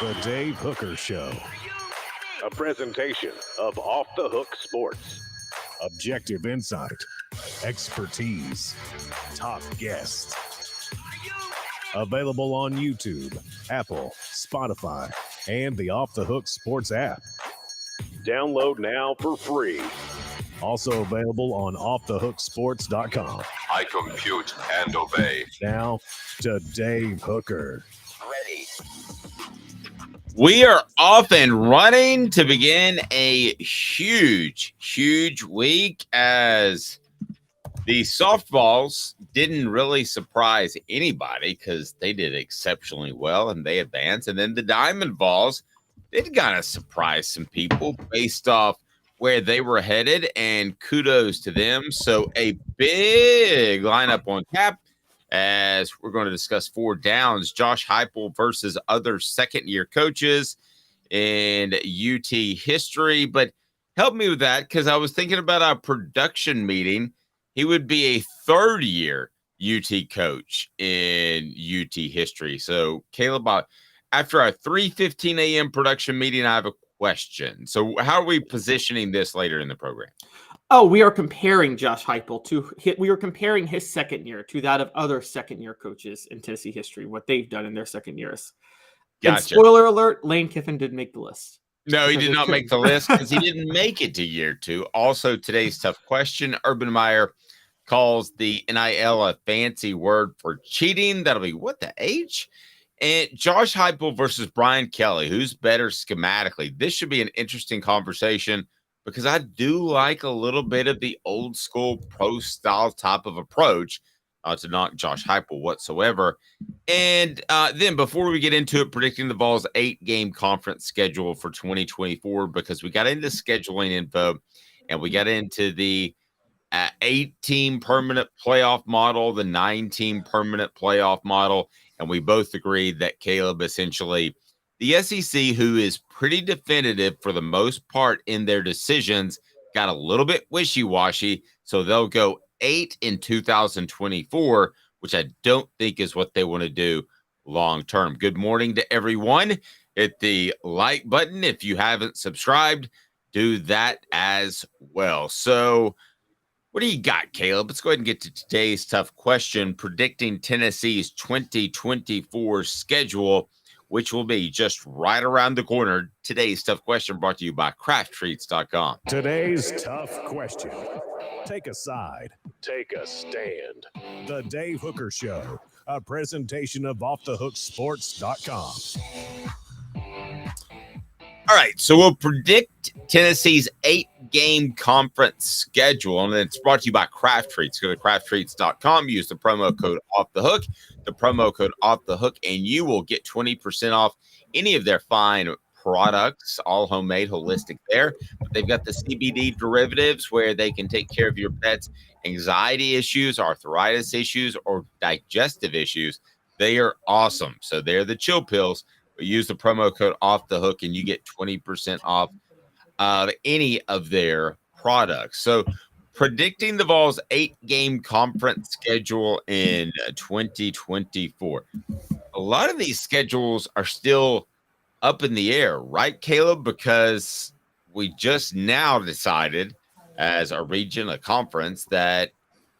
The Dave Hooker Show. A presentation of Off the Hook Sports. Objective insight, expertise, top guests. Available on YouTube, Apple, Spotify, and the Off the Hook Sports app. Download now for free. Also available on offthehooksports.com. I compute and obey. Now to Dave Hooker. Ready. We are off and running to begin a huge week as the SoftVols didn't really surprise anybody because they did exceptionally well and they advanced. And then the Diamond Vols did kind of surprise some people based off where they were headed, and kudos to them. So a big lineup on tap as we're going to discuss four downs. Josh Heupel versus other second-year coaches in UT history. But help me with that because I was thinking about our production meeting. He would be a third-year UT coach in UT history. So, Caleb, after our 3:15 a.m. production meeting, I have a question. So how are we positioning this later in the program? Oh, we are comparing Josh Heupel we are comparing his second year to that of other second-year coaches in Tennessee history, what they've done in their second years. Gotcha. And spoiler alert, Lane Kiffin didn't make the list. No, he did not make the list because he didn't make it to year two. Also, today's tough question. Urban Meyer calls the NIL a fancy word for cheating. That'll be what the H? And Josh Heupel versus Brian Kelly, who's better schematically? This should be an interesting conversation because I do like a little bit of the old school pro style type of approach to knock Josh Heupel whatsoever. And then before we get into it, predicting the Vols' 8-game conference schedule for 2024, because we got into scheduling info and we got into the 8-team permanent playoff model, the 9-team permanent playoff model. And we both agreed that Caleb, essentially, the SEC, who is pretty definitive for the most part in their decisions, got a little bit wishy-washy. So they'll go 8 in 2024, which I don't think is what they want to do long-term. Good morning to everyone. Hit the like button. If you haven't subscribed, do that as well. So what do you got, Caleb? Let's go ahead and get to today's tough question, predicting Tennessee's 2024 schedule, which will be just right around the corner. Today's tough question brought to you by crafttreats.com. Today's tough question. Take a side. Take a stand. The Dave Hooker Show, a presentation of offthehooksports.com. All right, so we'll predict Tennessee's 8-game conference schedule, and it's brought to you by Craft Treats. Go to crafttreats.com, use the promo code OFFTHEHOOK, and you will get 20% off any of their fine products, all homemade, holistic there. But they've got the CBD derivatives where they can take care of your pet's anxiety issues, arthritis issues, or digestive issues. They are awesome. So they're the chill pills. But use the promo code OFFTHEHOOK and you get 20% off any of their products. So predicting the Vols' 8-game conference schedule in 2024. A lot of these schedules are still up in the air, right, Caleb? Because we just now decided as a region, a conference, that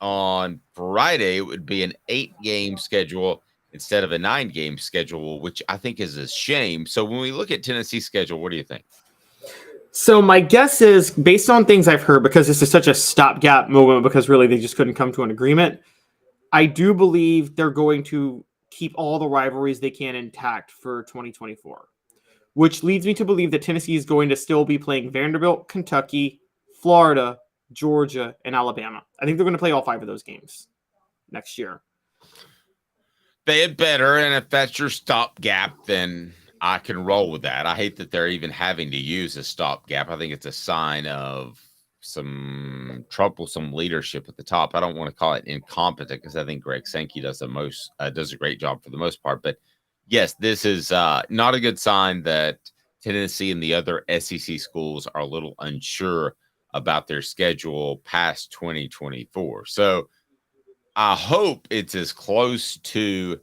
on Friday it would be an 8-game schedule instead of a 9-game schedule, which I think is a shame. So when we look at Tennessee's schedule, what do you think? So my guess is, based on things I've heard, because this is such a stopgap moment, because really they just couldn't come to an agreement, I do believe they're going to keep all the rivalries they can intact for 2024, which leads me to believe that Tennessee is going to still be playing Vanderbilt, Kentucky, Florida, Georgia, and Alabama. I think they're going to play all 5 of those games next year. They had better, and if that's your stopgap, then I can roll with that. I hate that they're even having to use a stopgap. I think it's a sign of some troublesome leadership at the top. I don't want to call it incompetent because I think Greg Sankey does a great job for the most part. But yes, this is not a good sign that Tennessee and the other SEC schools are a little unsure about their schedule past 2024. So I hope it's as close to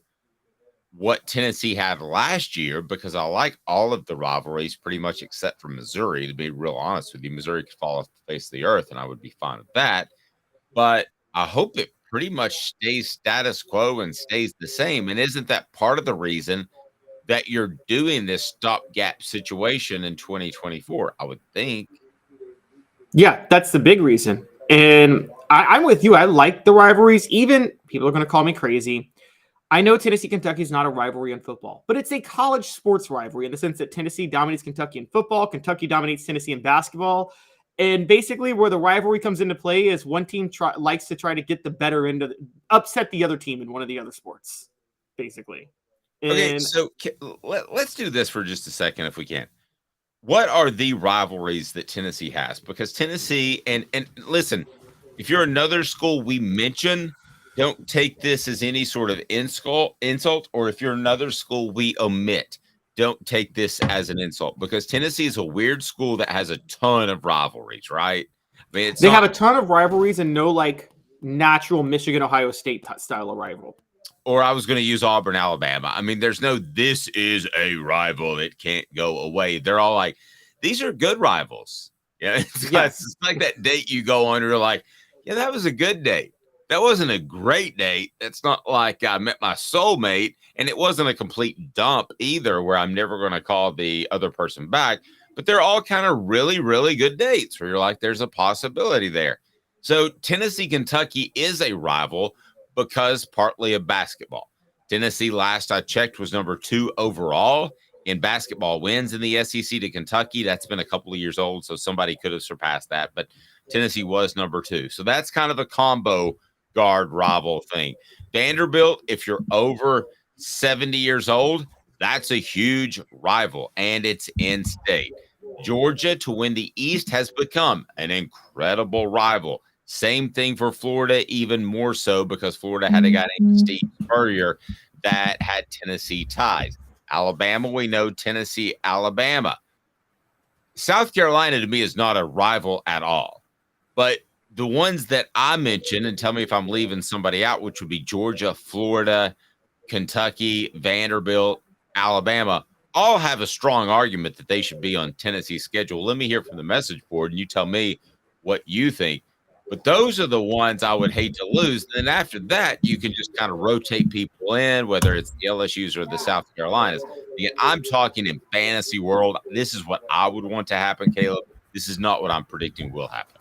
what Tennessee had last year, because I like all of the rivalries pretty much except for Missouri, to be real honest with you. Missouri could fall off the face of the earth, and I would be fine with that. But I hope it pretty much stays status quo and stays the same. And isn't that part of the reason that you're doing this stopgap situation in 2024? I would think. Yeah, that's the big reason. And I'm with you. I like the rivalries. Even people are going to call me crazy. I know Tennessee Kentucky is not a rivalry in football, but it's a college sports rivalry in the sense that Tennessee dominates Kentucky in football, Kentucky dominates Tennessee in basketball, and basically where the rivalry comes into play is one team likes to try to get the better end of upset the other team in one of the other sports, basically. Okay, And so let's do this for just a second if we can. What are the rivalries that Tennessee has? Because Tennessee and listen, if you're another school we mention, don't take this as any sort of insult, or if you're another school we omit, don't take this as an insult, because Tennessee is a weird school that has a ton of rivalries, right? I mean, they have a ton of rivalries and no like natural Michigan Ohio State style of rival. Or I was going to use Auburn, Alabama. I mean, there's no, this is a rival that can't go away. They're all like, these are good rivals. Yeah, it's like that date you go on, and you're like, yeah, that was a good date. That wasn't a great date. It's not like I met my soulmate, and it wasn't a complete dump either, where I'm never going to call the other person back. But they're all kind of really, really good dates where you're like, there's a possibility there. So Tennessee, Kentucky is a rival because partly of basketball. Tennessee, last I checked, was number 2 overall in basketball wins in the SEC to Kentucky. That's been a couple of years old, so somebody could have surpassed that. But Tennessee was number 2. So that's kind of a combo guard rival thing. Vanderbilt, if you're over 70 years old, that's a huge rival, and it's in state. Georgia, to win the East, has become an incredible rival. Same thing for Florida, even more so because Florida had a guy named Steve Spurrier that had Tennessee ties. Alabama, we know Tennessee, Alabama. South Carolina, to me, is not a rival at all. But the ones that I mentioned, and tell me if I'm leaving somebody out, which would be Georgia, Florida, Kentucky, Vanderbilt, Alabama, all have a strong argument that they should be on Tennessee's schedule. Let me hear from the message board, and you tell me what you think. But those are the ones I would hate to lose. And then after that, you can just kind of rotate people in, whether it's the LSUs or the South Carolinas. Again, I'm talking in fantasy world. This is what I would want to happen, Caleb. This is not what I'm predicting will happen.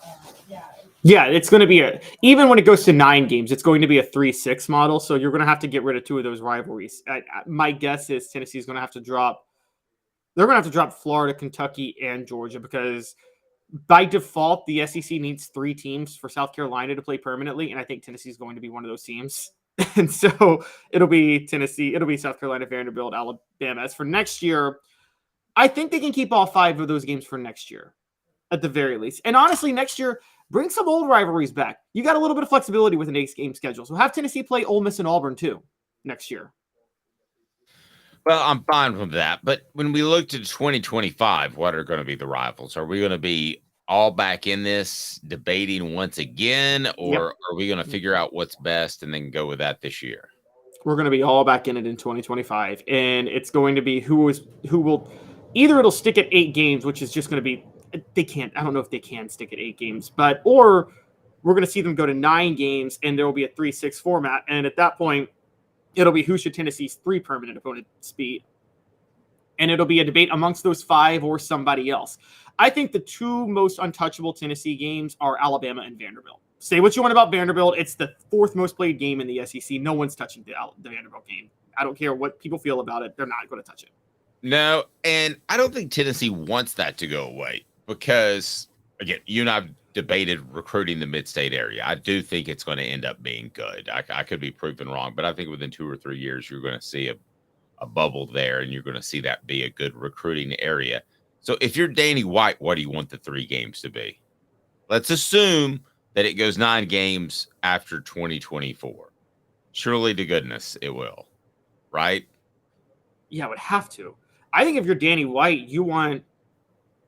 Yeah, it's going to be even when it goes to 9 games, it's going to be a 3-6 model. So you're going to have to get rid of 2 of those rivalries. My guess is Tennessee is going to have to drop. They're going to have to drop Florida, Kentucky, and Georgia, because by default, the SEC needs 3 teams for South Carolina to play permanently. And I think Tennessee is going to be one of those teams. And so it'll be Tennessee, it'll be South Carolina, Vanderbilt, Alabama. As for next year, I think they can keep all 5 of those games for next year at the very least. And honestly, next year, bring some old rivalries back. You got a little bit of flexibility with an 8-game schedule. So have Tennessee play Ole Miss and Auburn too next year. Well, I'm fine with that. But when we look to 2025, what are going to be the rivals? Are we going to be all back in this debating once again, or are we going to figure out what's best and then go with that this year? We're going to be all back in it in 2025. And it's going to be who will either it'll stick at 8 games, which is just going to be, I don't know if they can stick at 8 games, or we're going to see them go to 9 games and there will be a 3-6 format. And at that point, it'll be who should Tennessee's 3 permanent opponents be. And it'll be a debate amongst those 5 or somebody else. I think the 2 most untouchable Tennessee games are Alabama and Vanderbilt. Say what you want about Vanderbilt. It's the 4th most played game in the SEC. No one's touching the Vanderbilt game. I don't care what people feel about it. They're not going to touch it. No, and I don't think Tennessee wants that to go away because, again, you and I have debated recruiting the mid-state area. I do think it's going to end up being good. I could be proven wrong, but I think within 2 or 3 years, you're going to see a bubble there, and you're going to see that be a good recruiting area. So if you're Danny White, what do you want the 3 games to be? Let's assume that it goes 9 games after 2024. Surely to goodness it will, right? Yeah, it would have to. I think if you're Danny White, you want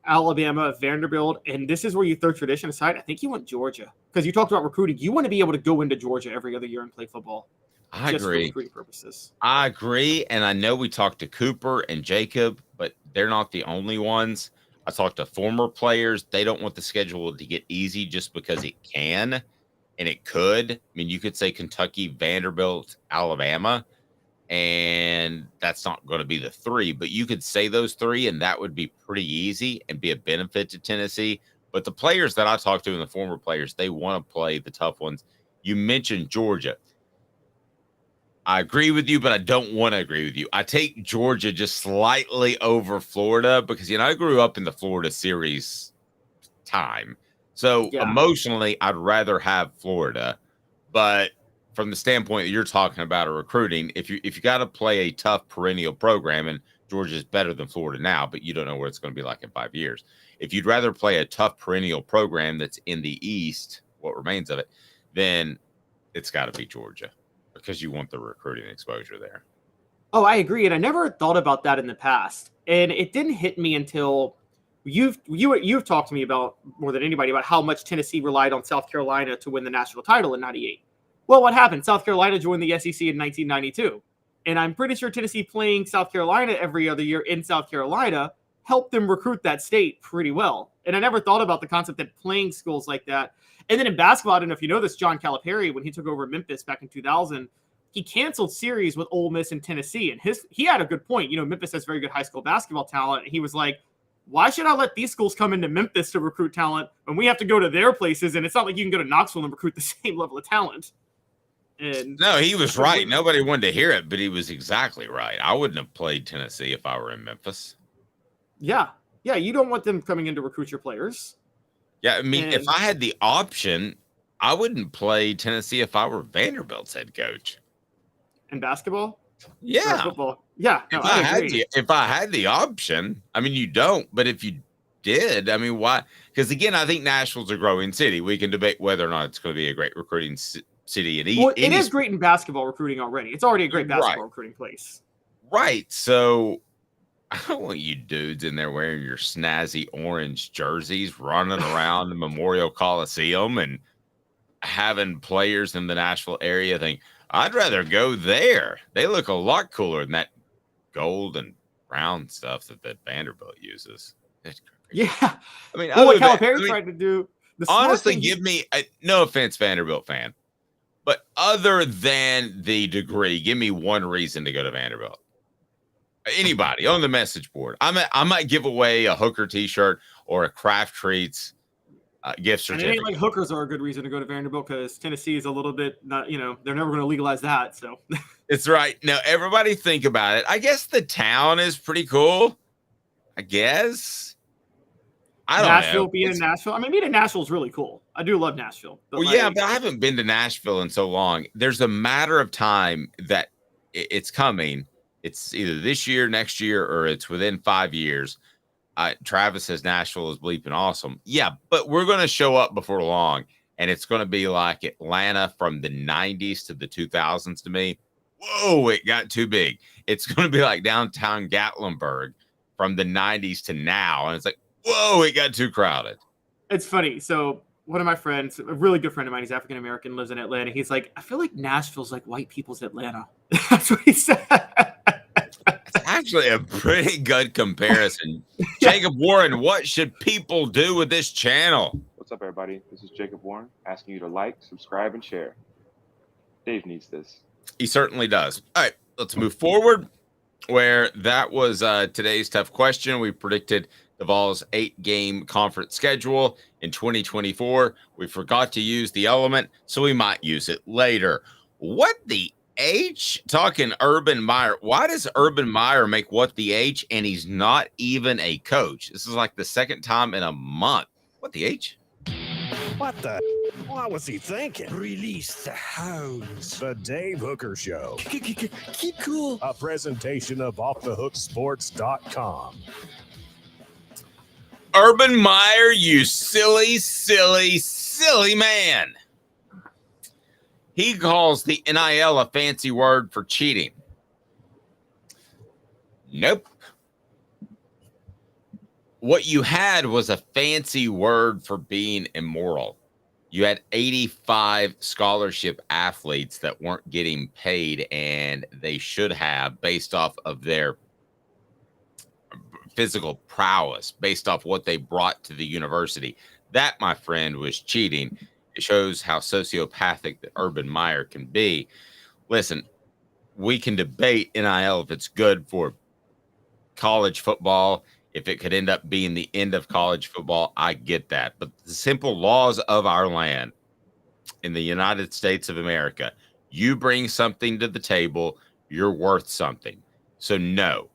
Alabama, Vanderbilt, and this is where you throw tradition aside. I think you want Georgia because you talked about recruiting. You want to be able to go into Georgia every other year and play football. I just for agree. recruiting purposes. I agree. And I know we talked to Cooper and Jacob, but they're not the only ones. I talked to former players. They don't want the schedule to get easy just because it can and it could. I mean, you could say Kentucky, Vanderbilt, Alabama, and that's not going to be the three, but you could say those three, and that would be pretty easy and be a benefit to Tennessee. But the players that I talked to and the former players, they want to play the tough ones. You mentioned Georgia. I agree with you, but I don't want to agree with you. I take Georgia just slightly over Florida because, I grew up in the Florida series time. So Yeah. emotionally, I'd rather have Florida. But from the standpoint that you're talking about of recruiting, if you got to play a tough perennial program, and Georgia's better than Florida now, but you don't know what it's going to be like in 5 years. If you'd rather play a tough perennial program that's in the East, what remains of it, then it's got to be Georgia because you want the recruiting exposure there. Oh, I agree. And I never thought about that in the past. And it didn't hit me until you've talked to me about more than anybody about how much Tennessee relied on South Carolina to win the national title in 98. Well, what happened? South Carolina joined the SEC in 1992. And I'm pretty sure Tennessee playing South Carolina every other year in South Carolina helped them recruit that state pretty well. And I never thought about the concept that playing schools like that. And then in basketball, I don't know if you know this, John Calipari, when he took over Memphis back in 2000, he canceled series with Ole Miss and Tennessee. And he had a good point. Memphis has very good high school basketball talent. And he was like, why should I let these schools come into Memphis to recruit talent when we have to go to their places? And it's not like you can go to Knoxville and recruit the same level of talent. And no, he was right. Nobody wanted to hear it, but he was exactly right. I wouldn't have played Tennessee if I were in Memphis. Yeah. Yeah, you don't want them coming in to recruit your players. Yeah, I mean, if I had the option, I wouldn't play Tennessee if I were Vanderbilt's head coach. In basketball? Yeah. Or football? Yeah. No, if I had the option, I mean, you don't, but if you did, I mean, why? Because again, I think Nashville's a growing city. We can debate whether or not it's going to be a great recruiting city. It is great in basketball recruiting already. It's already a great basketball recruiting place. Right. So I don't want you dudes in there wearing your snazzy orange jerseys, running around the Memorial Coliseum and having players in the Nashville area think, I'd rather go there. They look a lot cooler than that gold and brown stuff that Vanderbilt uses. Yeah. I mean, what Calipari tried to do. Honestly, give me, no offense, Vanderbilt fan, but other than the degree, give me one reason to go to Vanderbilt. Anybody on the message board. I might give away a Hooker t-shirt or a Kraft Treats gift certificate. And it ain't like hookers are a good reason to go to Vanderbilt because Tennessee is a little bit not, they're never going to legalize that. So it's right. Now, everybody think about it. I guess the town is pretty cool. I guess. I don't Nashville know. Being in Nashville. I mean, being in Nashville is really cool. I do love Nashville. But yeah, but I haven't been to Nashville in so long. There's a matter of time that it's coming. It's either this year, next year, or it's within 5 years. Travis says Nashville is bleeping awesome. Yeah, but we're going to show up before long, and it's going to be like Atlanta from the 90s to the 2000s to me. Whoa, it got too big. It's going to be like downtown Gatlinburg from the 90s to now, and it's like, whoa, it got too crowded. It's funny. So one of my friends, a really good friend of mine, he's African-American, lives in Atlanta. He's like, I feel like Nashville's like white people's Atlanta. That's what he said. It's actually a pretty good comparison. Jacob Warren, what should people do with this channel? What's up, everybody? This is Jacob Warren asking you to like, subscribe, and share. Dave needs this. He certainly does. All right, let's move forward. Where that was today's tough question. We predicted the Vols' 8-game conference schedule in 2024. We forgot to use the element, so we might use it later. What the H? Talking Urban Meyer. Why does Urban Meyer make what the H and he's not even a coach? This is like the second time in a month. What the H? What the? What was he thinking? Release the hounds. The Dave Hooker Show. Keep cool. A presentation of offthehooksports.com. Urban Meyer, you silly, silly, silly man. He calls the NIL a fancy word for cheating. Nope. What you had was a fancy word for being immoral. You had 85 scholarship athletes that weren't getting paid, and they should have based off of their physical prowess, based off what they brought to the university. That, my friend, was cheating. It shows how sociopathic that Urban Meyer can be. Listen, we can debate NIL if it's good for college football, if it could end up being the end of college football. I get that. But the simple laws of our land in the United States of America, you bring something to the table, you're worth something. So no,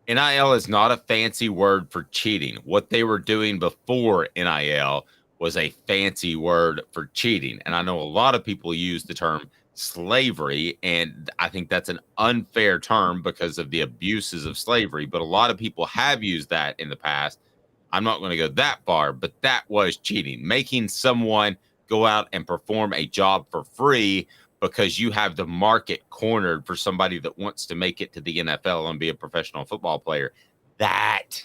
NIL is not a fancy word for cheating. What they were doing before NIL was a fancy word for cheating. And I know a lot of people use the term slavery, and I think that's an unfair term because of the abuses of slavery. But a lot of people have used that in the past. I'm not going to go that far, but that was cheating, making someone go out and perform a job for free because you have the market cornered for somebody that wants to make it to the NFL and be a professional football player. That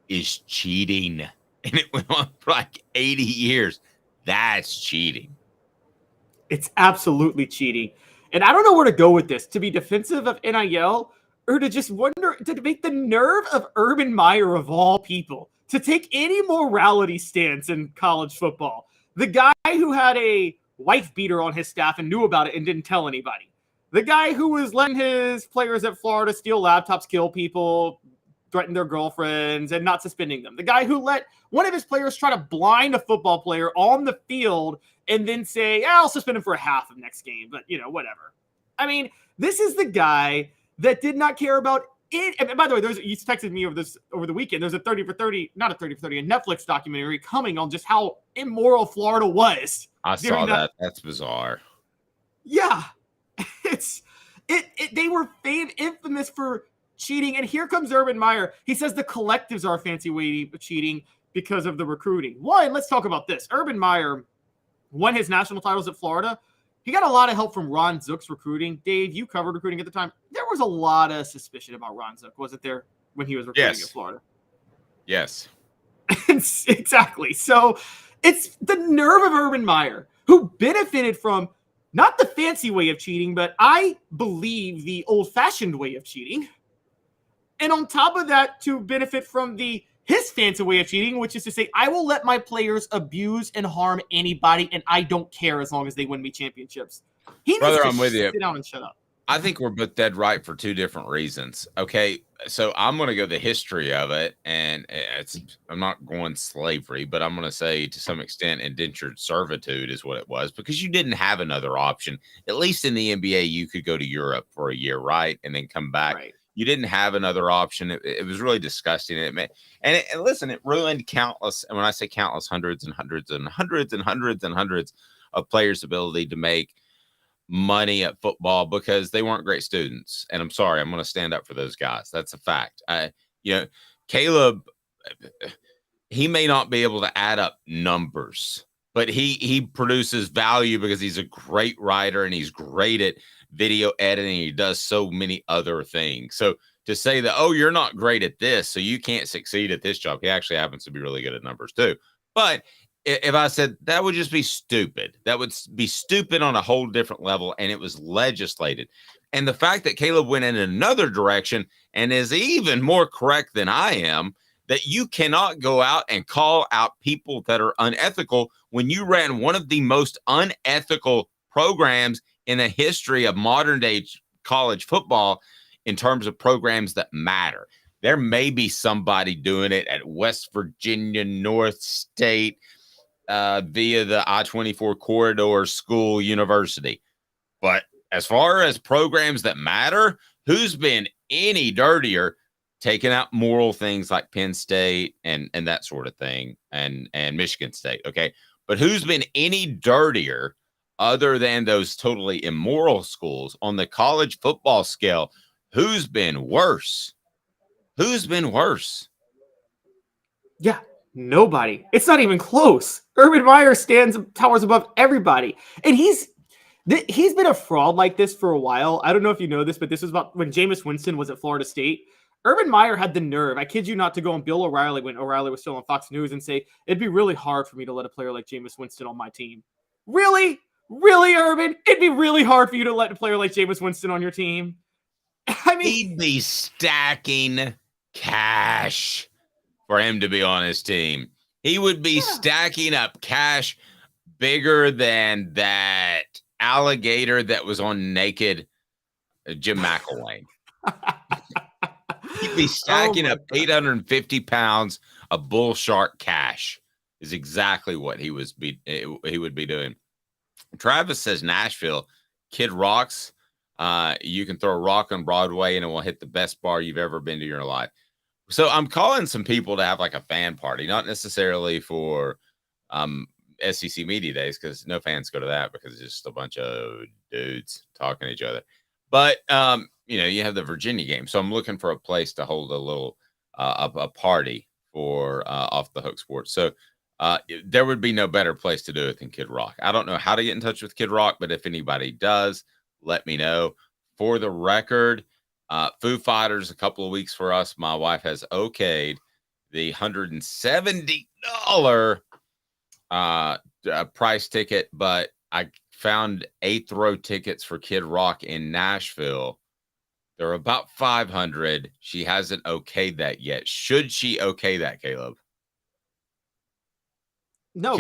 is cheating. And it went on for like 80 years. That's cheating. It's absolutely cheating. And I don't know where to go with this, to be defensive of NIL or to just wonder, to debate the nerve of Urban Meyer of all people to take any morality stance in college football. The guy who had a wife beater on his staff and knew about it and didn't tell anybody. The guy who was letting his players at Florida steal laptops, kill people, threaten their girlfriends, and not suspending them. The guy who let one of his players try to blind a football player on the field and then say, I'll suspend him for a half of next game, but, whatever. I mean, this is the guy that did not care about it. And by the way, you texted me over the weekend. There's a 30 for 30, not a 30 for 30, a Netflix documentary coming on just how immoral Florida was. I saw that. That's bizarre. Yeah. They were infamous for cheating. And here comes Urban Meyer. He says the collectives are a fancy way of cheating because of the recruiting. One, let's talk about this. Urban Meyer won his national titles at Florida. He got a lot of help from Ron Zook's recruiting. Dave, you covered recruiting at the time. There was a lot of suspicion about Ron Zook, wasn't there, when he was recruiting at Florida? Yes. Exactly. So it's the nerve of Urban Meyer, who benefited from not the fancy way of cheating, but I believe the old-fashioned way of cheating. And on top of that, to benefit from his fancy way of cheating, which is to say, I will let my players abuse and harm anybody, and I don't care as long as they win me championships. He needs Brother, to I'm with you. sit down and shut up. I think we're both dead right for two different reasons. Okay, so I'm going to go the history of it, and I'm not going slavery, but I'm going to say to some extent indentured servitude is what it was, because you didn't have another option. At least in the NBA, you could go to Europe for a year, right, and then come back. Right. You didn't have another option. It was really disgusting. And listen, it ruined countless, and when I say countless, hundreds and hundreds and hundreds and hundreds and hundreds of players' ability to make money at football because they weren't great students. And I'm sorry, I'm going to stand up for those guys. That's a fact. Caleb, he may not be able to add up numbers, but he produces value because he's a great writer and he's great at video editing. He does so many other things. So to say that, oh, you're not great at this, so you can't succeed at this job. He actually happens to be really good at numbers too. But if I said that would just be stupid, that would be stupid on a whole different level. And it was legislated. And the fact that Caleb went in another direction and is even more correct than I am, that you cannot go out and call out people that are unethical when you ran one of the most unethical programs in the history of modern day college football in terms of programs that matter. There may be somebody doing it at West Virginia North State via the I-24 corridor school university. But as far as programs that matter, who's been any dirtier taking out moral things like Penn State and that sort of thing and Michigan State, okay? But who's been any dirtier other than those totally immoral schools on the college football scale? Who's been worse? Who's been worse? Yeah, nobody. It's not even close. Urban Meyer towers above everybody. And he's been a fraud like this for a while. I don't know if you know this, but this was about when Jameis Winston was at Florida State. Urban Meyer had the nerve, I kid you not, to go on Bill O'Reilly when O'Reilly was still on Fox News and say, it'd be really hard for me to let a player like Jameis Winston on my team. Really? Really, Urban? It'd be really hard for you to let a player like Jameis Winston on your team? I mean, he'd be stacking cash for him to be on his team. He would be stacking up cash bigger than that alligator that was on Naked Jim McElwain. He'd be stacking up 850 pounds of bull shark cash is exactly what he would be doing. Travis says Nashville, Kid Rock's. You can throw a rock on Broadway and it will hit the best bar you've ever been to in your life. So I'm calling some people to have like a fan party, not necessarily for SEC Media Days, because no fans go to that because it's just a bunch of dudes talking to each other. But, you have the Virginia game. So I'm looking for a place to hold a little a party for Off the Hook Sports. So there would be no better place to do it than Kid Rock. I don't know how to get in touch with Kid Rock, but if anybody does, let me know. For the record, Foo Fighters, a couple of weeks for us. My wife has okayed the $170 price ticket, but I found 8th row tickets for Kid Rock in Nashville. They're about 500. She hasn't okayed that yet. Should she okay that, Caleb? No,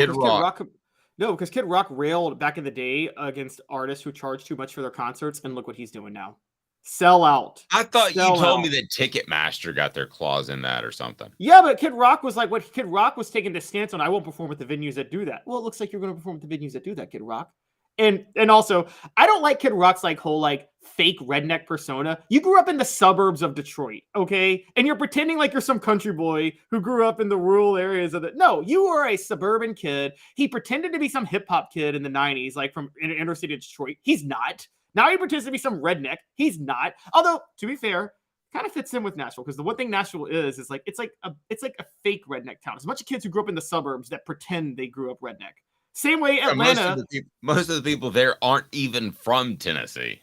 because Kid Rock railed back in the day against artists who charge too much for their concerts, and look what he's doing now. Sell out. I thought you told me that Ticketmaster got their claws in that or something. Yeah, but Kid Rock was like, what Kid Rock was taking the stance on, I won't perform at the venues that do that. Well, it looks like you're going to perform at the venues that do that, Kid Rock. And also, I don't like Kid Rock's whole fake redneck persona. You grew up in the suburbs of Detroit, okay? And you're pretending like you're some country boy who grew up in the rural areas of No, you are a suburban kid. He pretended to be some hip hop kid in the 90s, from inner city of Detroit. He's not. Now he pretends to be some redneck. He's not. Although, to be fair, kind of fits in with Nashville, because the one thing Nashville is it's like a fake redneck town. It's a bunch of kids who grew up in the suburbs that pretend they grew up redneck. Same way Atlanta. Most of the people there aren't even from Tennessee.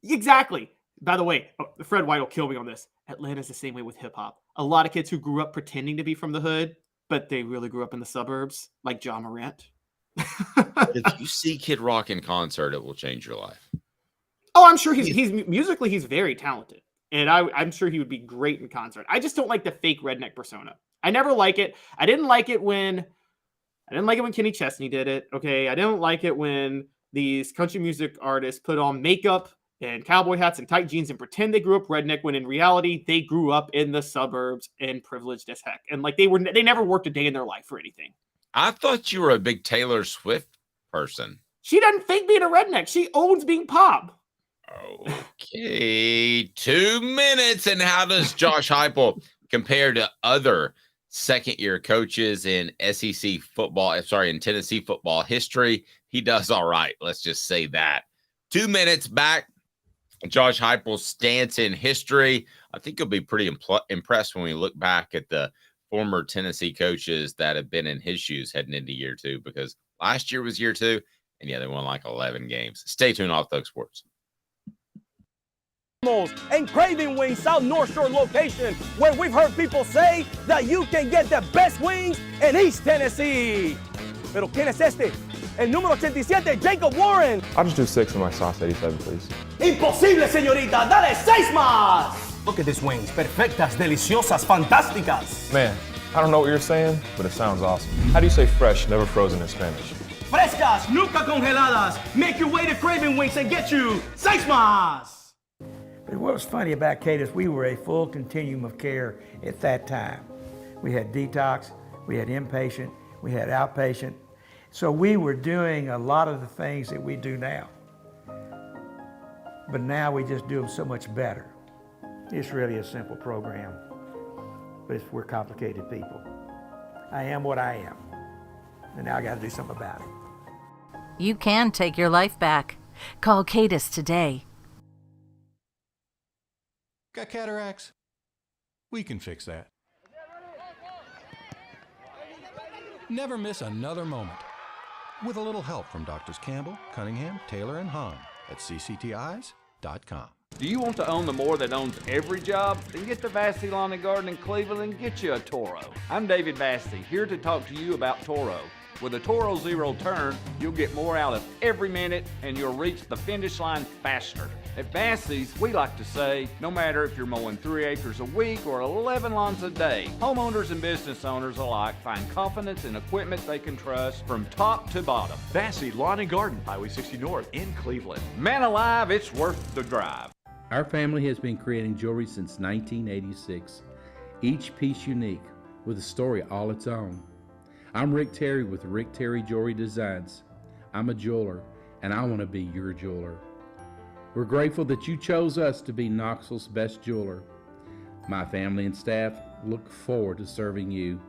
Exactly. By the way, Fred White will kill me on this. Atlanta's the same way with hip hop. A lot of kids who grew up pretending to be from the hood, but they really grew up in the suburbs, like John Morant. If you see Kid Rock in concert, it will change your life. Oh, I'm sure he's musically he's very talented, and I'm sure he would be great in concert. I just don't like the fake redneck persona. I never like it. I didn't like it when Kenny Chesney did it. Okay, I didn't like it when these country music artists put on makeup and cowboy hats and tight jeans and pretend they grew up redneck when in reality they grew up in the suburbs and privileged as heck, and they never worked a day in their life for anything. I thought you were a big Taylor Swift person. She doesn't fake being a redneck. She owns being pop. Okay, 2 minutes. And how does Josh Heupel compare to other second-year coaches in SEC football? In Tennessee football history? He does all right. Let's just say that. 2 minutes back. Josh Heupel's stance in history. I think you'll be pretty impressed when we look back at the former Tennessee coaches that have been in his shoes heading into year 2, because last year was year 2, and they won 11 games. Stay tuned. Off Thug Sports. And Craving Wings South North Shore location, where we've heard people say that you can get the best wings in East Tennessee. Pero ¿quién es este? El número 87, Jacob Warren. I'll just do 6 of my sauce 87, please. Imposible, señorita. Dale 6 más. Look at these wings. Perfectas, deliciosas, fantásticas. Man, I don't know what you're saying, but it sounds awesome. How do you say fresh, never frozen in Spanish? Frescas, nunca congeladas. Make your way to Craving Wings and get you 6 más. But what was funny about Cadis, we were a full continuum of care at that time. We had detox, we had inpatient, we had outpatient. So we were doing a lot of the things that we do now. But now we just do them so much better. It's really a simple program, but we're complicated people. I am what I am, and now I got to do something about it. You can take your life back. Call Cadis today. Got cataracts? We can fix that. Never miss another moment. With a little help from Doctors Campbell, Cunningham, Taylor, and Hahn at ccteyes.com. Do you want to own the more that owns every job? Then get to Vassy Lawn and Garden in Cleveland and get you a Toro. I'm David Vassy, here to talk to you about Toro. With a Toro Zero Turn, you'll get more out of every minute and you'll reach the finish line faster. At Vassy's, we like to say, no matter if you're mowing 3 acres a week or 11 lawns a day, homeowners and business owners alike find confidence in equipment they can trust from top to bottom. Vassy Lawn and Garden, Highway 60 North in Cleveland. Man alive, it's worth the drive. Our family has been creating jewelry since 1986, each piece unique with a story all its own. I'm Rick Terry with Rick Terry Jewelry Designs. I'm a jeweler, and I want to be your jeweler. We're grateful that you chose us to be Knoxville's best jeweler. My family and staff look forward to serving you.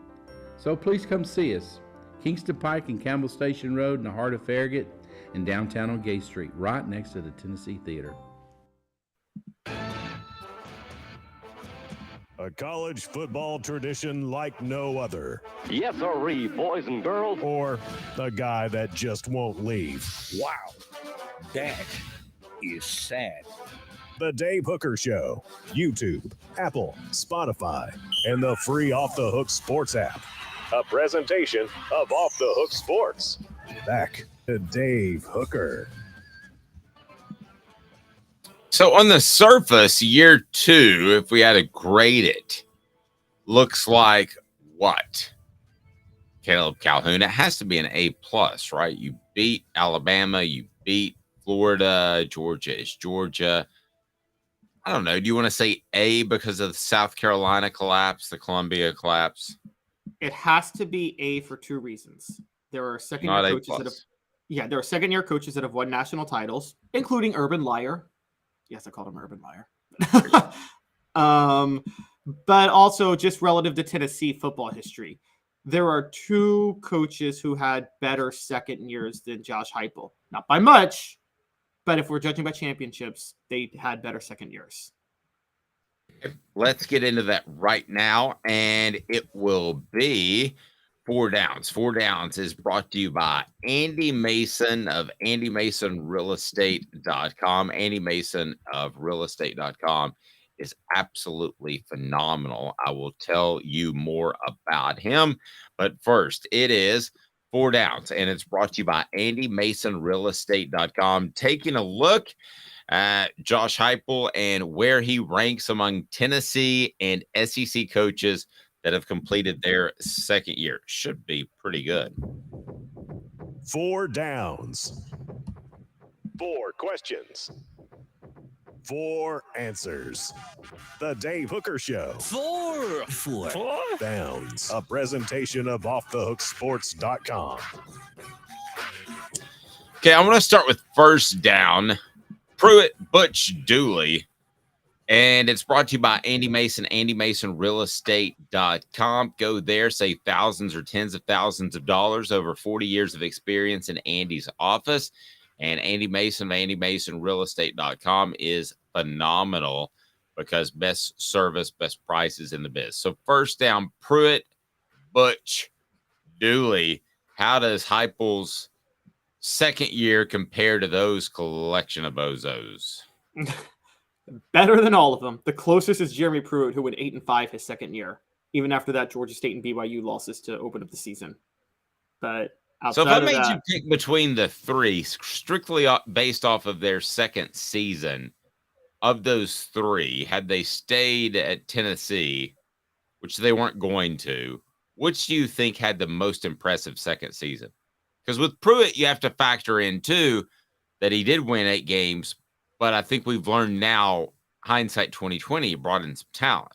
So please come see us. Kingston Pike and Campbell Station Road in the heart of Farragut and downtown on Gay Street, right next to the Tennessee Theater. A college football tradition like no other. Yes, sirree, boys and girls. Or a guy that just won't leave. Wow, that is sad. The Dave Hooker Show, YouTube, Apple, Spotify, and the free Off the Hook Sports app. A presentation of Off the Hook Sports. Back to Dave Hooker. So on the surface, year 2, if we had to grade it, looks like what? Caleb Calhoun. It has to be an A+, right? You beat Alabama, you beat Florida, Georgia is Georgia. I don't know. Do you want to say A because of the South Carolina collapse, the Columbia collapse? It has to be A for 2 reasons. There are second-year coaches that have won national titles, including Urban Meyer. Yes, I called him Urban Meyer. But also just relative to Tennessee football history. There are 2 coaches who had better second years than Josh Heupel. Not by much, but if we're judging by championships, they had better second years. Let's get into that right now, and it will be 4 Downs. 4 Downs is brought to you by Andy Mason of AndyMasonRealEstate.com. Andy Mason of realestate.com is absolutely phenomenal. I will tell you more about him, but first, it is 4 Downs, and it's brought to you by AndyMasonRealEstate.com. Taking a look at Josh Heupel and where he ranks among Tennessee and SEC coaches that have completed their second year. Should be pretty good. 4 Downs. 4 questions. 4 answers. The Dave Hooker Show. 4 Downs. A presentation of OffTheHookSports.com. Okay, I'm going to start with first down. Pruitt Butch Dooley. And it's brought to you by Andy Mason, AndyMasonRealEstate.com. Go there, save thousands or tens of thousands of dollars, over 40 years of experience in Andy's office. And Andy Mason of AndyMasonRealEstate.com is phenomenal because best service, best prices in the biz. So first down, Pruitt Butch Dooley. How does Heupel's second year compare to those collection of bozos? Better than all of them. The closest is Jeremy Pruitt, who went 8-5 his second year. Even after that, Georgia State and BYU losses to open up the season. But so if I made you pick between the 3, strictly based off of their second season, of those 3, had they stayed at Tennessee, which they weren't going to, which do you think had the most impressive second season? Because with Pruitt, you have to factor in, too, that he did win 8 games, but I think we've learned now, hindsight 2020, he brought in some talent.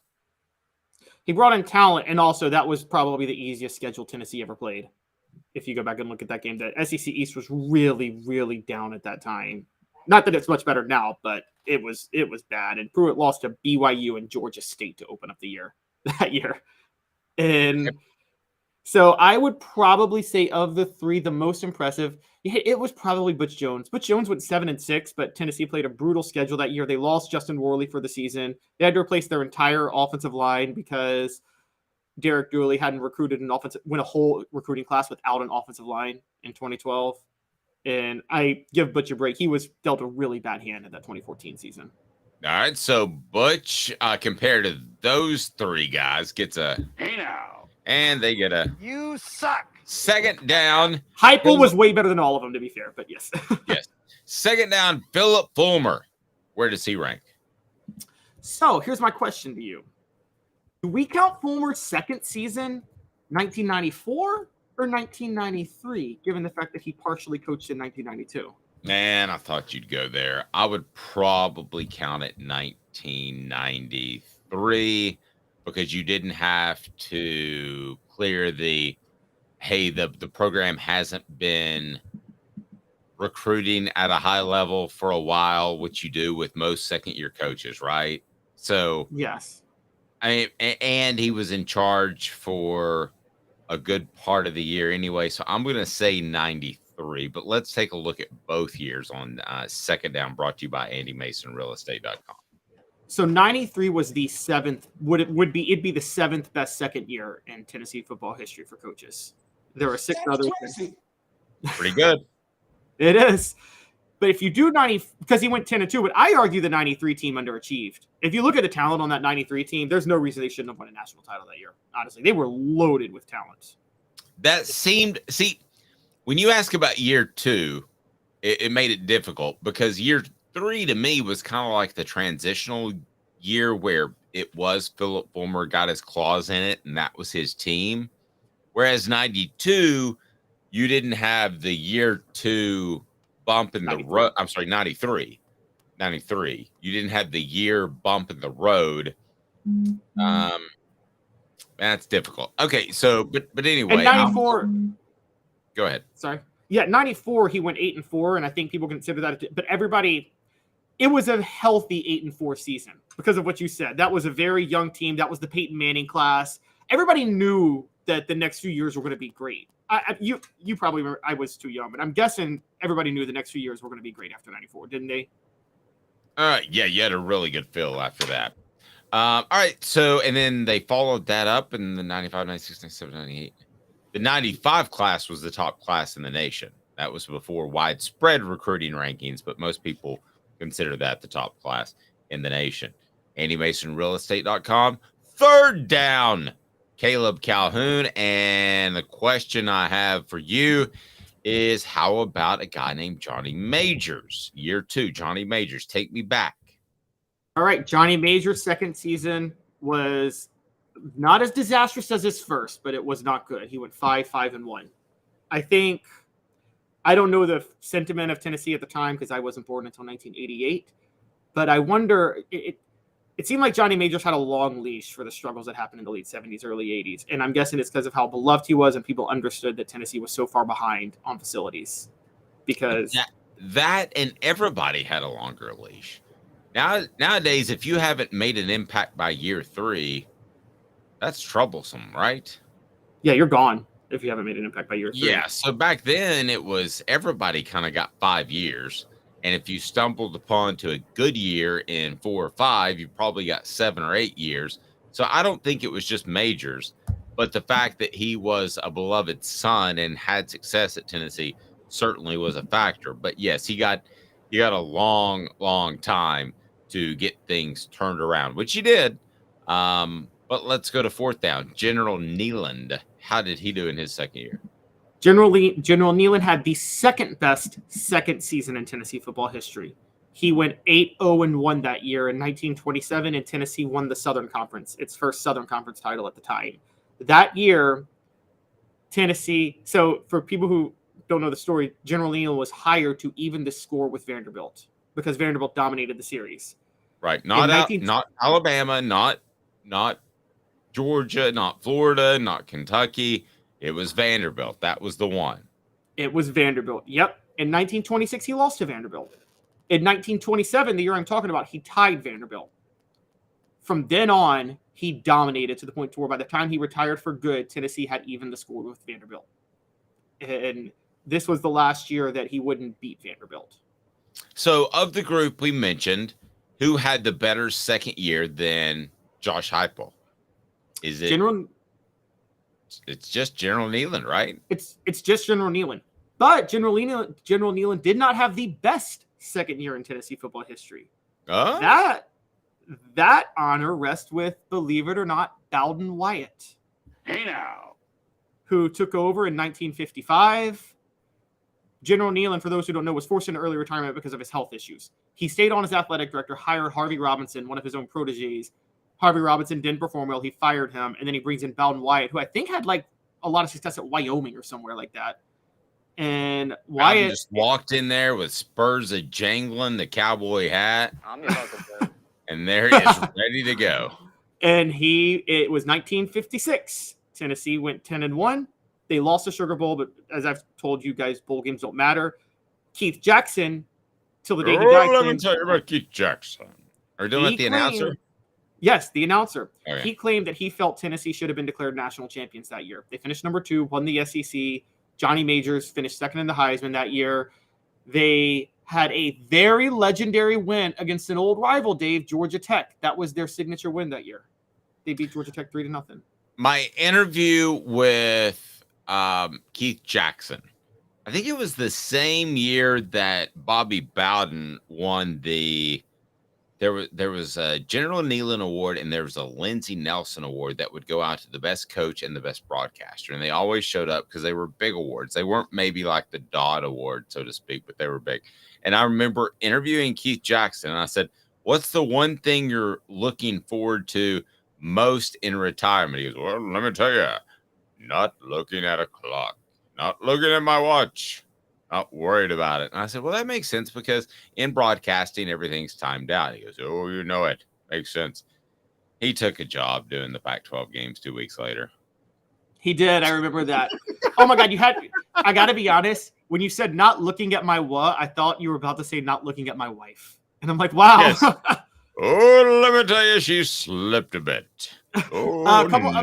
He brought in talent, and also that was probably the easiest schedule Tennessee ever played. If you go back and look at that game, the SEC East was really, really down at that time. Not that it's much better now, but it was bad. And Pruitt lost to BYU and Georgia State to open up the year that year. And so I would probably say of the 3, the most impressive, it was probably Butch Jones. Butch Jones went 7-6, but Tennessee played a brutal schedule that year. They lost Justin Worley for the season. They had to replace their entire offensive line because Derek Dooley hadn't went a whole recruiting class without an offensive line in 2012. And I give Butch a break. He was dealt a really bad hand in that 2014 season. All right, so Butch, compared to those three guys, gets a Hey now. and they get a You suck. second down. Heupel was way better than all of them, to be fair, but yes. Yes. Second down, Philip Fulmer. Where does he rank? So here's my question to you. Do we count Fulmer's second season 1994 or 1993, given the fact that he partially coached in 1992? Man, I thought you'd go there. I would probably count it 1993 because you didn't have to clear the program hasn't been recruiting at a high level for a while, which you do with most second-year coaches, right? So, yes. I mean, and he was in charge for a good part of the year anyway. So I'm going to say 93, but let's take a look at both years on Second Down, brought to you by AndyMasonRealEstate.com. So 93 was the seventh. It'd be the seventh best second year in Tennessee football history for coaches. There were 6 others. Pretty good. It is. But if you do 90, because he went 10-2, but I argue the 93 team underachieved. If you look at the talent on that 93 team, there's no reason they shouldn't have won a national title that year. Honestly, they were loaded with talent. That seemed, when you ask about year 2, it made it difficult because year 3 to me was kind of like the transitional year where it was Philip Fulmer got his claws in it and that was his team. Whereas 92, you didn't have the year 2 bump in the road. I'm sorry, 93. You didn't have the year bump in the road. That's difficult. Okay, so but anyway, and 94. Go ahead. Sorry. Yeah, 94 he went 8-4, and I think people consider that. But everybody, it was a healthy 8-4 season because of what you said. That was a very young team. That was the Peyton Manning class. Everybody knew that the next few years were going to be great. You probably remember, I was too young, but I'm guessing everybody knew the next few years were going to be great after 94, didn't they? Yeah, you had a really good feel after that. All right, so, and then they followed that up in the 95, 96, 97, 98. The 95 class was the top class in the nation. That was before widespread recruiting rankings, but most people consider that the top class in the nation. AndyMasonRealEstate.com. Third down, Caleb Calhoun. And the question I have for you is, how about a guy named Johnny Majors? Year 2, Johnny Majors. Take me back. All right, Johnny Majors' second season was not as disastrous as his first, but it was not good. He went 5-1. I don't know the sentiment of Tennessee at the time because I wasn't born until 1988, but I wonder, it seemed like Johnny Majors had a long leash for the struggles that happened in the late 70s, early 80s. And I'm guessing it's because of how beloved he was and people understood that Tennessee was so far behind on facilities. Because that and everybody had a longer leash. Nowadays, if you haven't made an impact by year 3, that's troublesome, right? Yeah, you're gone if you haven't made an impact by year 3. Yeah, so back then it was everybody kind of got 5 years. And if you stumbled upon to a good year in 4 or 5, you probably got 7 or 8 years. So I don't think it was just Majors, but the fact that he was a beloved son and had success at Tennessee certainly was a factor. But yes, he got a long time to get things turned around, which he did. But let's go to fourth down. General Nealand. How did he do in his second year? General Nealand had the second best second season in Tennessee football history. He went 8-0-1 that year in 1927, and Tennessee won the Southern Conference, its first Southern Conference title at the time. That year, Tennessee, so for people who don't know the story, General Nealand was hired to even the score with Vanderbilt because Vanderbilt dominated the series. Right. Not Alabama, not Georgia, not Florida, not Kentucky. It was Vanderbilt. That was the one. It was Vanderbilt. Yep. In 1926, he lost to Vanderbilt. In 1927, the year I'm talking about, he tied Vanderbilt. From then on, he dominated to the point to where by the time he retired for good, Tennessee had even the score with Vanderbilt. And this was the last year that he wouldn't beat Vanderbilt. So of the group we mentioned, who had the better second year than Josh Heupel? Is it It's just General Nealand, right? It's just General Nealand. But General Nealand did not have the best second year in Tennessee football history. Oh? that honor rests with, believe it or not, Bowden Wyatt. Hey now. Who took over in 1955. General Nealon, for those who don't know, was forced into early retirement because of his health issues. He stayed on as athletic director, hired Harvey Robinson, one of his own proteges. Harvey Robinson didn't perform well. He fired him, and then he brings in Bowden Wyatt, who I think had like a lot of success at Wyoming or somewhere like that. And Wyatt just walked in there with spurs a jangling, the cowboy hat, and there he is, ready to go. And it was 1956. Tennessee went 10-1. They lost the Sugar Bowl, but as I've told you guys, bowl games don't matter. Keith Jackson, till the day he died. Let me tell you about Keith Jackson. Are you doing it the announcer? Yes, the announcer. Okay. He claimed that he felt Tennessee should have been declared national champions that year. They finished number 2, won the SEC. Johnny Majors finished second in the Heisman that year. They had a very legendary win against an old rival, Dave, Georgia Tech. That was their signature win that year. They beat Georgia Tech 3-0. My interview with Keith Jackson, I think it was the same year that Bobby Bowden won there was a General Nealon Award and there was a Lindsey Nelson Award that would go out to the best coach and the best broadcaster. And they always showed up because they were big awards. They weren't maybe like the Dodd Award, so to speak, but they were big. And I remember interviewing Keith Jackson, and I said, what's the one thing you're looking forward to most in retirement? He goes, well, let me tell you, not looking at a clock, not looking at my watch, not worried about it. And I said, well, that makes sense because in broadcasting, everything's timed out. He goes, oh, you know it. Makes sense. He took a job doing the Pac-12 games 2 weeks later. He did. I remember that. Oh, my God. I got to be honest. When you said not looking at my what, I thought you were about to say not looking at my wife. And I'm like, wow. Yes. Oh, let me tell you, she slipped a bit. Oh, a couple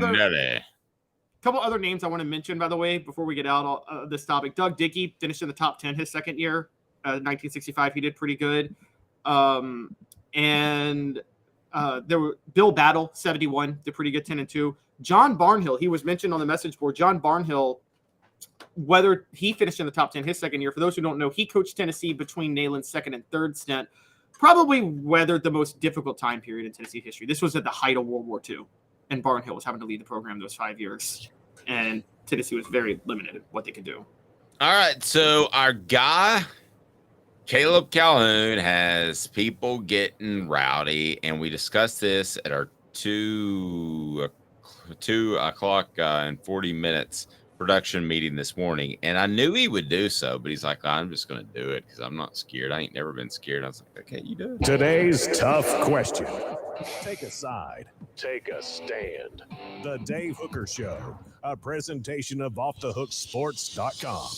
other names I want to mention, by the way, before we get out of this topic. Doug Dickey finished in the top 10 his second year, 1965. He did pretty good. And there were Bill Battle, 71, did pretty good, 10-2. John Barnhill, he was mentioned on the message board. John Barnhill, whether he finished in the top 10 his second year, for those who don't know, he coached Tennessee between Neyland's second and third stint. Probably weathered the most difficult time period in Tennessee history. This was at the height of World War II. And Barnhill was having to lead the program those 5 years. And Tennessee was very limited in what they could do. All right. So our guy, Caleb Calhoun, has people getting rowdy. And we discussed this at our 2 o'clock and 40 minutes production meeting this morning. And I knew he would do so, but he's like, I'm just going to do it because I'm not scared. I ain't never been scared. I was like, okay, you do it. Today's tough question. Take a side. Take a stand. The Dave Hooker Show, a presentation of offthehooksports.com.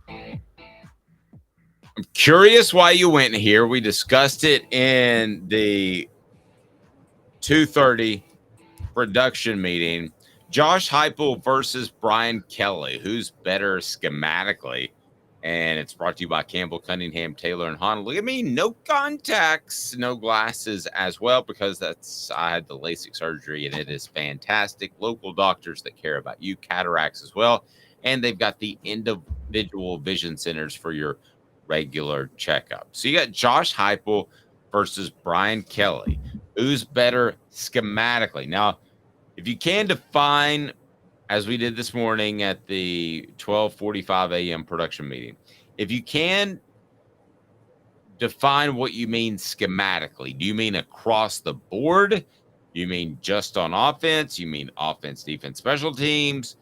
I'm curious why you went here. We discussed it in the 2:30 production meeting. Josh Heupel versus Brian Kelly. Who's better schematically? And it's brought to you by Campbell, Cunningham, Taylor, and Honda. Look at me, no contacts, no glasses as well, because I had the LASIK surgery, and it is fantastic. Local doctors that care about you, cataracts as well. And they've got the individual vision centers for your regular checkup. So you got Josh Heupel versus Brian Kelly. Who's better schematically? Now, if you can define, as we did this morning at the 12:45 a.m. production meeting, if you can define what you mean schematically, do you mean across the board? Do you mean just on offense? You mean offense, defense, special teams?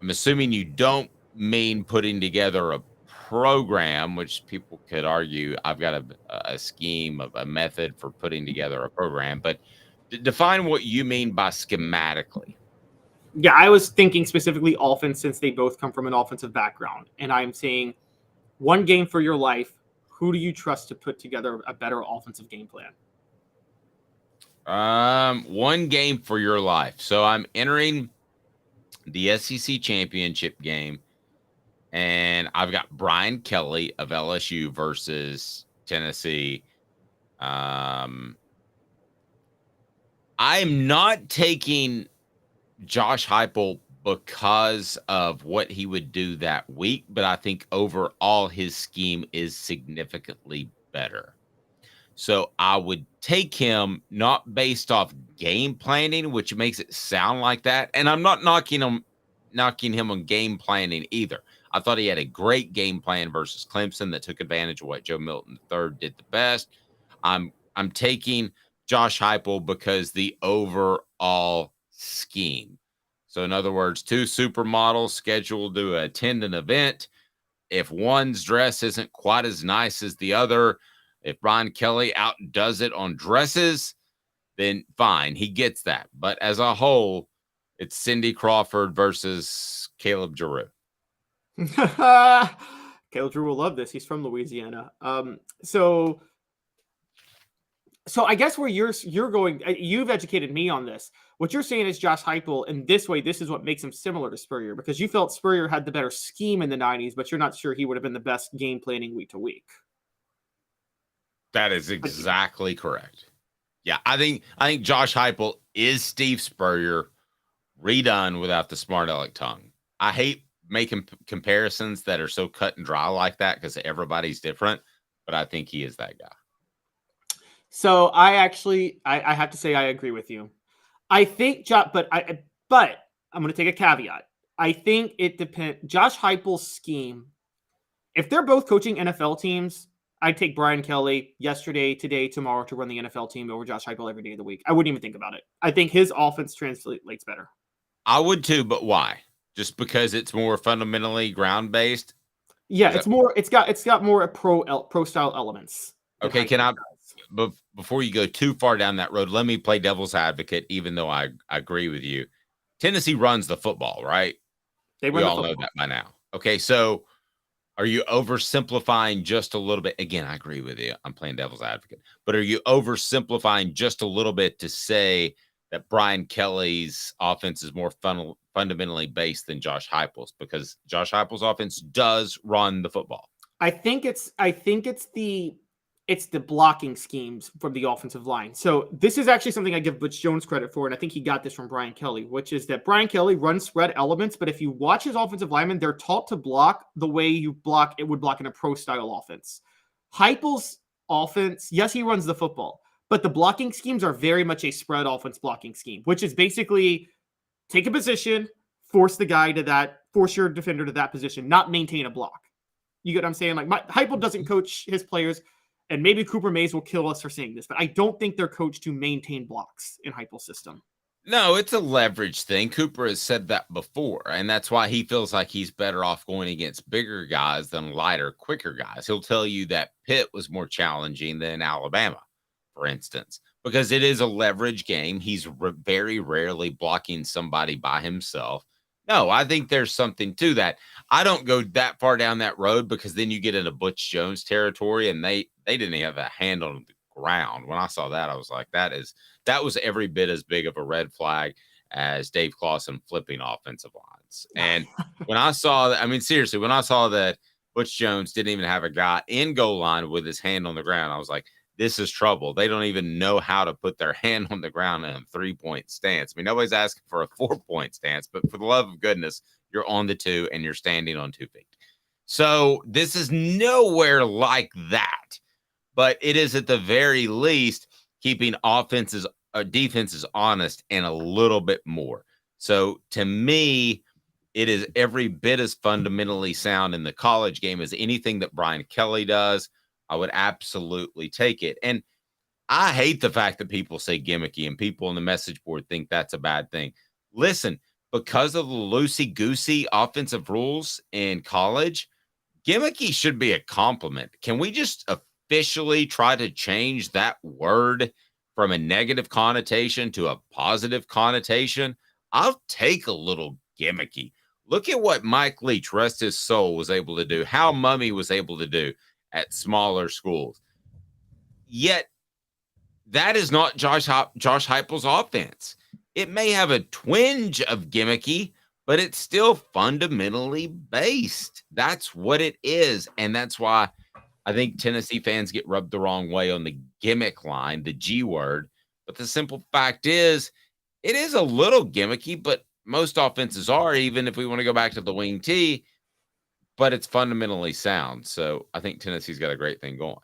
I'm assuming you don't mean putting together a program, which people could argue I've got a scheme of a method for putting together a program, but define what you mean by schematically. Yeah, I was thinking specifically offense since they both come from an offensive background. And I'm saying one game for your life, who do you trust to put together a better offensive game plan? One game for your life. So I'm entering the SEC championship game, and I've got Brian Kelly of LSU versus Tennessee. I'm not taking Josh Heupel because of what he would do that week, but I think overall his scheme is significantly better. So I would take him not based off game planning, which makes it sound like that. And I'm not knocking him on game planning either. I thought he had a great game plan versus Clemson that took advantage of what Joe Milton III did the best. I'm taking Josh Heupel because the overall scheme. So in other words, 2 supermodels scheduled to attend an event. If one's dress isn't quite as nice as the other, if Brian Kelly outdoes it on dresses, then fine, he gets that. But as a whole, it's Cindy Crawford versus Caleb Giroux. Caleb Drew will love this. He's from Louisiana. So I guess where you're going, you've educated me on this. What you're saying is Josh Heupel, and this is what makes him similar to Spurrier, because you felt Spurrier had the better scheme in the 90s, but you're not sure he would have been the best game planning week to week. That is exactly correct. Yeah, I think Josh Heupel is Steve Spurrier redone without the smart aleck tongue. I hate making comparisons that are so cut and dry like that because everybody's different, but I think he is that guy. So I have to say I agree with you. I think, but I'm going to take a caveat. I think it depends. Josh Heupel's scheme, if they're both coaching NFL teams, I'd take Brian Kelly yesterday, today, tomorrow to run the NFL team over Josh Heupel every day of the week. I wouldn't even think about it. I think his offense translates better. I would too, but why? Just because it's more fundamentally ground based? Yeah, it's got more pro style elements. Okay, before you go too far down that road, let me play devil's advocate, even though I agree with you. Tennessee runs the football, right? We all know that by now. Okay, so are you oversimplifying just a little bit? Again, I agree with you. I'm playing devil's advocate. But are you oversimplifying just a little bit to say that Brian Kelly's offense is more fundamentally based than Josh Heupel's? Because Josh Heupel's offense does run the football. I think it's the blocking schemes from the offensive line. So this is actually something I give Butch Jones credit for, and I think he got this from Brian Kelly, which is that Brian Kelly runs spread elements, but if you watch his offensive linemen, they're taught to block the way you block it would block in a pro-style offense. Heupel's offense, yes, he runs the football, but the blocking schemes are very much a spread offense blocking scheme, which is basically take a position, force your defender to that position, not maintain a block. You get what I'm saying? Like Heupel doesn't coach his players. And maybe Cooper Mays will kill us for saying this, but I don't think they're coached to maintain blocks in Heupel's system. No, it's a leverage thing. Cooper has said that before, and that's why he feels like he's better off going against bigger guys than lighter, quicker guys. He'll tell you that Pitt was more challenging than Alabama, for instance, because it is a leverage game. He's very rarely blocking somebody by himself. No, I think there's something to that. I don't go that far down that road because then you get into Butch Jones territory, and they didn't have a hand on the ground. When I saw that, I was like, that was every bit as big of a red flag as Dave Clawson flipping offensive lines. And when I saw that, I mean, seriously, when I saw that Butch Jones didn't even have a guy in goal line with his hand on the ground, I was like, this is trouble. They don't even know how to put their hand on the ground in a 3-point stance. I mean, nobody's asking for a 4-point stance, but for the love of goodness, you're on the 2 and you're standing on 2 feet. So this is nowhere like that, but it is at the very least keeping defenses honest and a little bit more. So to me, it is every bit as fundamentally sound in the college game as anything that Brian Kelly does. I would absolutely take it. And I hate the fact that people say gimmicky and people on the message board think that's a bad thing. Listen, because of the loosey-goosey offensive rules in college, gimmicky should be a compliment. Can we just officially try to change that word from a negative connotation to a positive connotation? I'll take a little gimmicky. Look at what Mike Leach, rest his soul, was able to do, how Mummy was able to do at smaller schools. Yet, that is not Josh Heupel's offense. It may have a twinge of gimmicky, but it's still fundamentally based. That's what it is. And that's why I think Tennessee fans get rubbed the wrong way on the gimmick line, the G word. But the simple fact is, it is a little gimmicky, but most offenses are, even if we want to go back to the wing T, but it's fundamentally sound. So I think Tennessee's got a great thing going.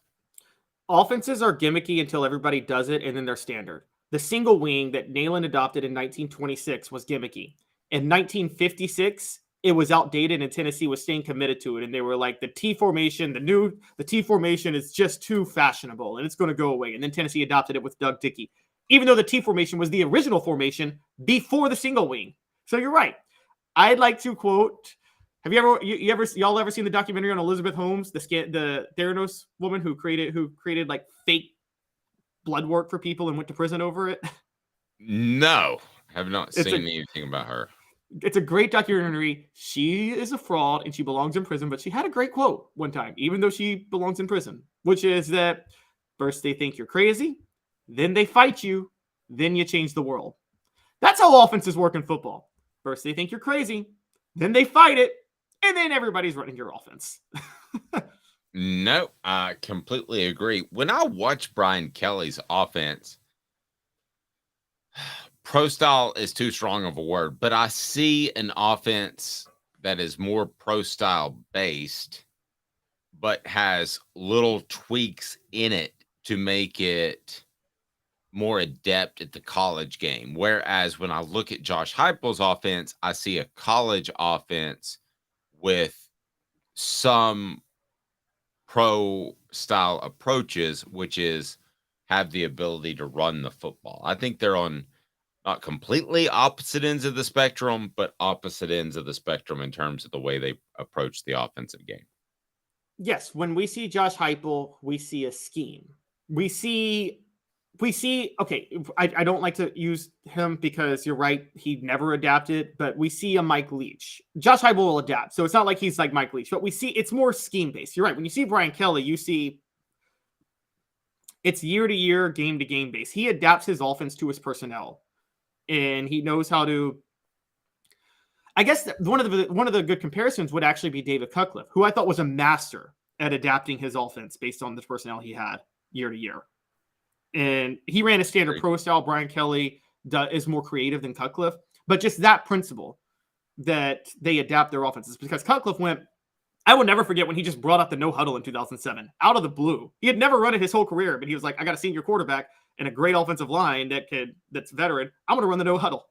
Offenses are gimmicky until everybody does it, and then they're standard. The single wing that Neyland adopted in 1926 was gimmicky. In 1956, it was outdated, and Tennessee was staying committed to it. And they were like, the T formation is just too fashionable, and it's going to go away. And then Tennessee adopted it with Doug Dickey, even though the T formation was the original formation before the single wing. So you're right. I'd like to quote. Have y'all ever seen the documentary on Elizabeth Holmes, the Theranos woman who created like fake blood work for people and went to prison over it? No, have not seen anything about her. It's a great documentary. She is a fraud and she belongs in prison, but she had a great quote one time, even though she belongs in prison, which is that first they think you're crazy, then they fight you, then you change the world. That's how offenses work in football. First they think you're crazy, then they fight it, and then everybody's running your offense. No, I completely agree. When I watch Brian Kelly's offense, pro style is too strong of a word, but I see an offense that is more pro style based, but has little tweaks in it to make it more adept at the college game. Whereas when I look at Josh Heupel's offense, I see a college offense with some pro style approaches, which is have the ability to run the football. I think they're on not completely opposite ends of the spectrum, but opposite ends of the spectrum in terms of the way they approach the offensive game. Yes, when we see Josh Heupel, we see a scheme. We see, okay, I don't like to use him because you're right, he never adapted, but we see a Mike Leach. Josh Heupel will adapt, so it's not like he's like Mike Leach, but we see it's more scheme-based. You're right. When you see Brian Kelly, you see it's year-to-year, game-to-game based. He adapts his offense to his personnel, and he knows how to. I guess one of the good comparisons would actually be David Cutcliffe, who I thought was a master at adapting his offense based on the personnel he had year to year. And he ran a standard pro style. Brian Kelly is more creative than Cutcliffe, but just that principle that they adapt their offenses, because Cutcliffe went, I will never forget when he just brought up the no huddle in 2007 out of the blue. He had never run it his whole career, but he was like, I got a senior quarterback and a great offensive line that's veteran. I'm going to run the no huddle.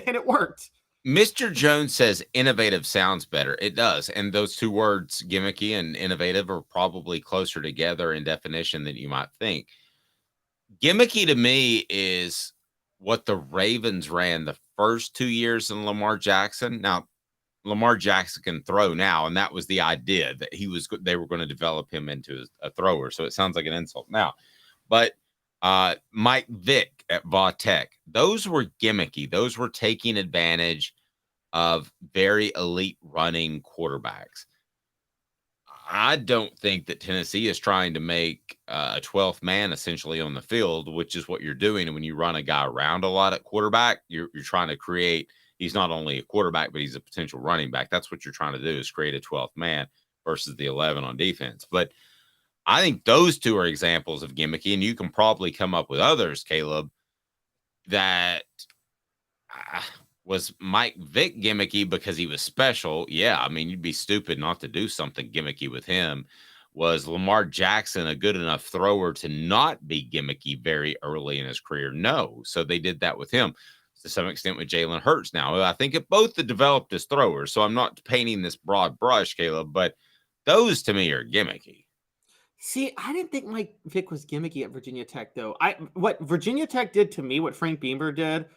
And it worked. Mr. Jones says innovative sounds better. It does. And those two words, gimmicky and innovative, are probably closer together in definition than you might think. Gimmicky to me is what the Ravens ran the first 2 years in Lamar Jackson. Now, Lamar Jackson can throw now, and that was the idea that they were going to develop him into a thrower. So it sounds like an insult now. But Mike Vick at Va Tech, those were gimmicky. Those were taking advantage of very elite running quarterbacks. I don't think that Tennessee is trying to make a 12th man essentially on the field, which is what you're doing. And when you run a guy around a lot at quarterback, you're trying to create, he's not only a quarterback, but he's a potential running back. That's what you're trying to do, is create a 12th man versus the 11 on defense. But I think those two are examples of gimmicky, and you can probably come up with others, Caleb, that was Mike Vick gimmicky because he was special? Yeah, I mean, you'd be stupid not to do something gimmicky with him. Was Lamar Jackson a good enough thrower to not be gimmicky very early in his career? No. So they did that with him to some extent with Jalen Hurts. Now, I think it both developed as throwers, so I'm not painting this broad brush, Caleb, but those to me are gimmicky. See, I didn't think Mike Vick was gimmicky at Virginia Tech, though. What Virginia Tech did to me, what Frank Beamer did,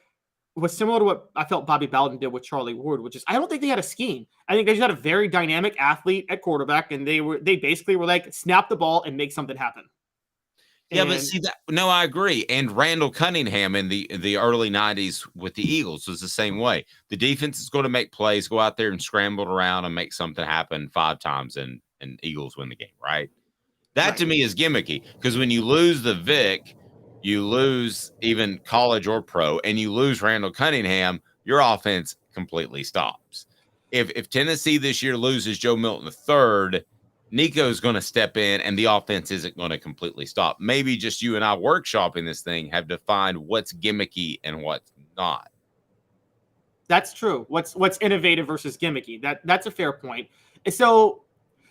was similar to what I felt Bobby Bowden did with Charlie Ward, which is, I don't think they had a scheme. I think they just had a very dynamic athlete at quarterback, and they basically were like, snap the ball and make something happen. Yeah, but see that? No, I agree. And Randall Cunningham in the early 90s with the Eagles was the same way. The defense is going to make plays, go out there and scramble around and make something happen 5 times, and Eagles win the game, right? That to me is gimmicky, because when you lose the Vic, you lose even college or pro, and you lose Randall Cunningham, your offense completely stops. If Tennessee this year loses Joe Milton III, Nico's going to step in, and the offense isn't going to completely stop. Maybe just you and I workshopping this thing have defined what's gimmicky and what's not. That's true. What's innovative versus gimmicky? That's a fair point. So,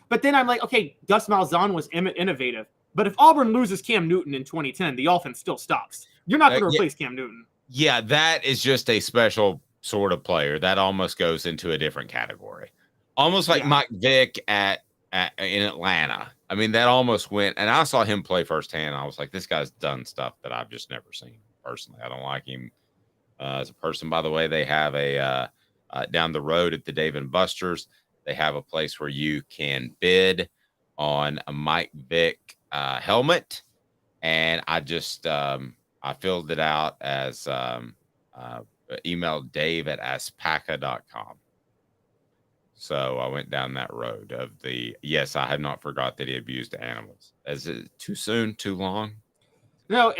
but then I'm like, okay, Gus Malzahn was innovative. But if Auburn loses Cam Newton in 2010, the offense still stops. You're not going to replace Cam Newton. Yeah, that is just a special sort of player that almost goes into a different category. Almost like Mike Vick in Atlanta. I mean, that almost went, and I saw him play firsthand. I was like, this guy's done stuff that I've just never seen personally. I don't like him as a person. By the way, they have a down the road at the Dave and Buster's, they have a place where you can bid on a Mike Vick helmet. And I just, I filled it out as emailed Dave at aspaca.com. So I went down that road of yes, I have not forgot that he abused animals. Is it too soon, too long? No,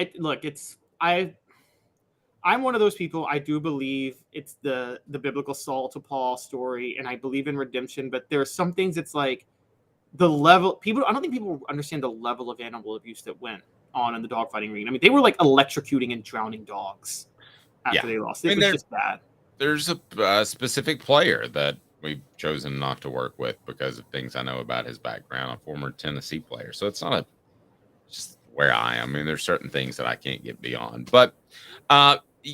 I'm one of those people. I do believe it's the biblical Saul to Paul story, and I believe in redemption, but there are some things it's like the level I don't think people understand the level of animal abuse that went on in the dogfighting ring. I mean, they were like electrocuting and drowning dogs after they lost. It was just bad. There's a specific player that we've chosen not to work with because of things I know about his background, a former Tennessee player. So it's not just where I am. I mean, there's certain things that I can't get beyond. But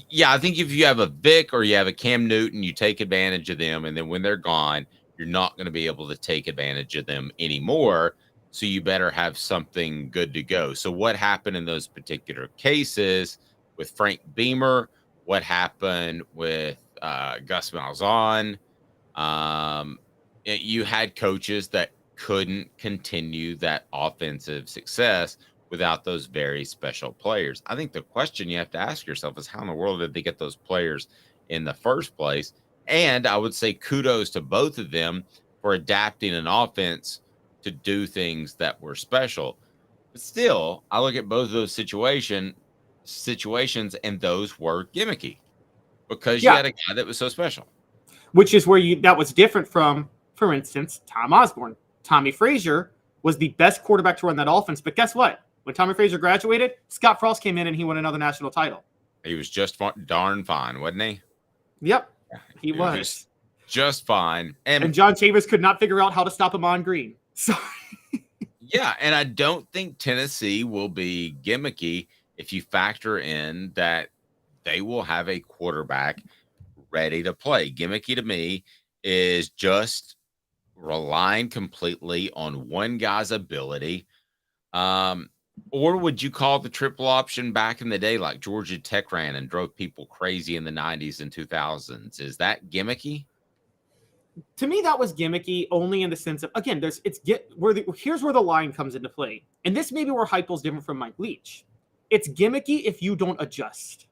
yeah, I think if you have a Vic or you have a Cam Newton, you take advantage of them. And then when they're gone, you're not going to be able to take advantage of them anymore. So you better have something good to go. So what happened in those particular cases with Frank Beamer? What happened with Gus Malzahn? You had coaches that couldn't continue that offensive success without those very special players. I think the question you have to ask yourself is how in the world did they get those players in the first place? And I would say kudos to both of them for adapting an offense to do things that were special. But still, I look at both of those situations and those were gimmicky because you had a guy that was so special. Which is where that was different from, for instance, Tom Osborne. Tommy Frazier was the best quarterback to run that offense. But guess what? When Tommy Frazier graduated, Scott Frost came in and he won another national title. He was just darn fine, wasn't he? Yep, he was. Just fine. And John Chambers could not figure out how to stop him on green. So yeah, and I don't think Tennessee will be gimmicky if you factor in that they will have a quarterback ready to play. Gimmicky to me is just relying completely on one guy's ability. Or would you call the triple option back in the day like Georgia Tech ran and drove people crazy in the 90s and 2000s? Is that gimmicky? To me, that was gimmicky only in the sense of, again, here's where the line comes into play. And this may be where Heupel's different from Mike Leach. It's gimmicky if you don't adjust.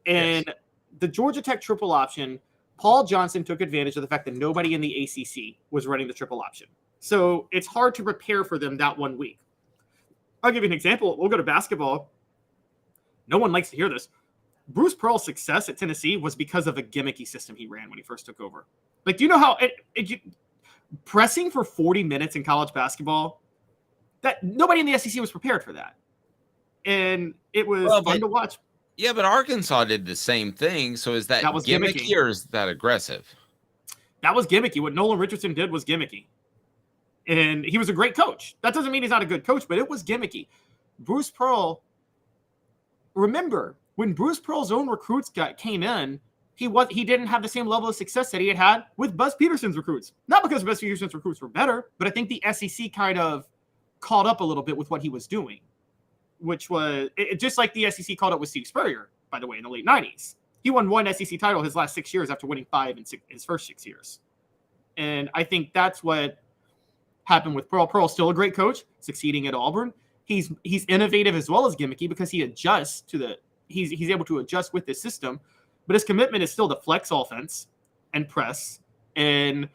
And the Georgia Tech triple option, Paul Johnson took advantage of the fact that nobody in the ACC was running the triple option. So it's hard to prepare for them that 1 week. I'll give you an example. We'll go to basketball. No one likes to hear this. Bruce Pearl's success at Tennessee was because of a gimmicky system he ran when he first took over. Like, do you know how pressing for 40 minutes in college basketball, that nobody in the SEC was prepared for that. And it was fun to watch. Yeah, but Arkansas did the same thing. So is that was gimmicky or is that aggressive? That was gimmicky. What Nolan Richardson did was gimmicky. And he was a great coach. That doesn't mean he's not a good coach, but it was gimmicky. Bruce Pearl, remember, when Bruce Pearl's own recruits came in, he didn't have the same level of success that he had with Buzz Peterson's recruits. Not because Buzz Peterson's recruits were better, but I think the SEC kind of caught up a little bit with what he was doing, which was just like the SEC caught up with Steve Spurrier, by the way, in the late 90s. He won one SEC title his last 6 years after winning 5 in his first 6 years. And I think that's what happened with Pearl. Pearl's still a great coach, succeeding at Auburn. He's innovative as well as gimmicky because he adjusts to he's able to adjust with this system, but his commitment is still to flex offense and press and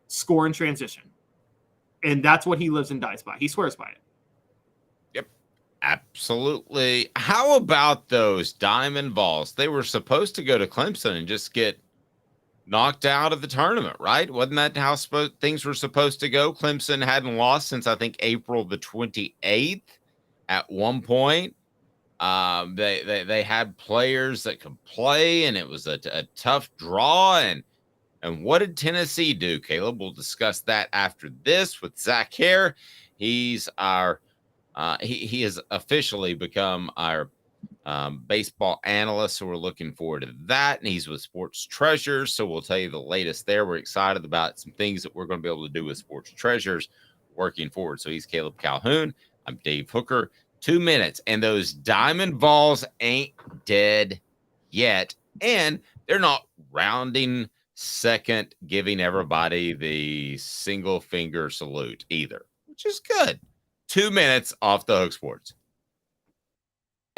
score in transition. And that's what he lives and dies by. He swears by it. Yep, absolutely. How about those Diamond Vols? They were supposed to go to Clemson and just get knocked out of the tournament, right? Wasn't that how things were supposed to go? Clemson hadn't lost since, I think, April the 28th at one point. They had players that could play, and it was a tough draw. And what did Tennessee do, Caleb? We'll discuss that after this with Zach Hare. He's our He has officially become our baseball analyst, so we're looking forward to that. And he's with Sports Treasures, so we'll tell you the latest there. We're excited about some things that we're going to be able to do with Sports Treasures working forward. So he's Caleb Calhoun. I'm Dave Hooker. 2 minutes, and those Diamond Vols ain't dead yet, and they're not rounding second, giving everybody the single finger salute either, which is good. 2 minutes off the Hook Sports.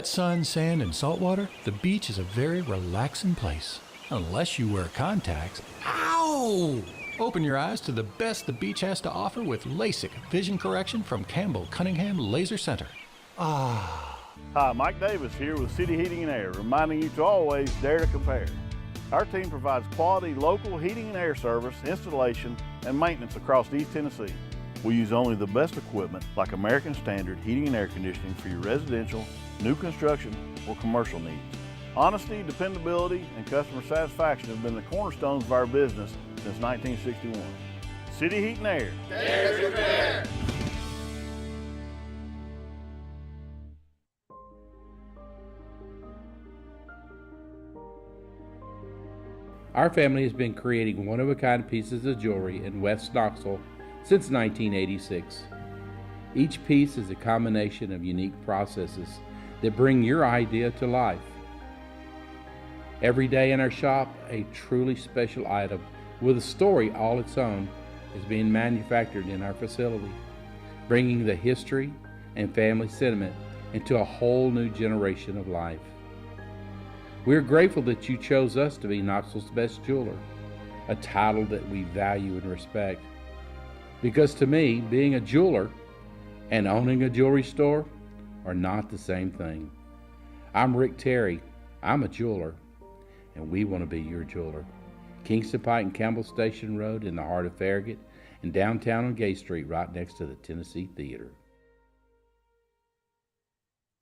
Sun, sand, and salt water, the beach is a very relaxing place. Unless you wear contacts. Ow! Open your eyes to the best the beach has to offer with LASIK vision correction from Campbell Cunningham Laser Center. Ah. Hi, Mike Davis here with City Heating and Air, reminding you to always dare to compare. Our team provides quality local heating and air service, installation, and maintenance across East Tennessee. We use only the best equipment like American Standard heating and air conditioning for your residential, new construction, or commercial needs. Honesty, dependability, and customer satisfaction have been the cornerstones of our business since 1961. City Heat and Air. Dare to compare. Our family has been creating one-of-a-kind pieces of jewelry in West Knoxville since 1986. Each piece is a combination of unique processes that bring your idea to life. Every day in our shop, a truly special item with a story all its own is being manufactured in our facility, bringing the history and family sentiment into a whole new generation of life. We're grateful that you chose us to be Knoxville's best jeweler, a title that we value and respect. Because to me, being a jeweler and owning a jewelry store are not the same thing. I'm Rick Terry. I'm a jeweler, and we want to be your jeweler. Kingston Pike and Campbell Station Road in the heart of Farragut, and downtown on Gay Street right next to the Tennessee Theater.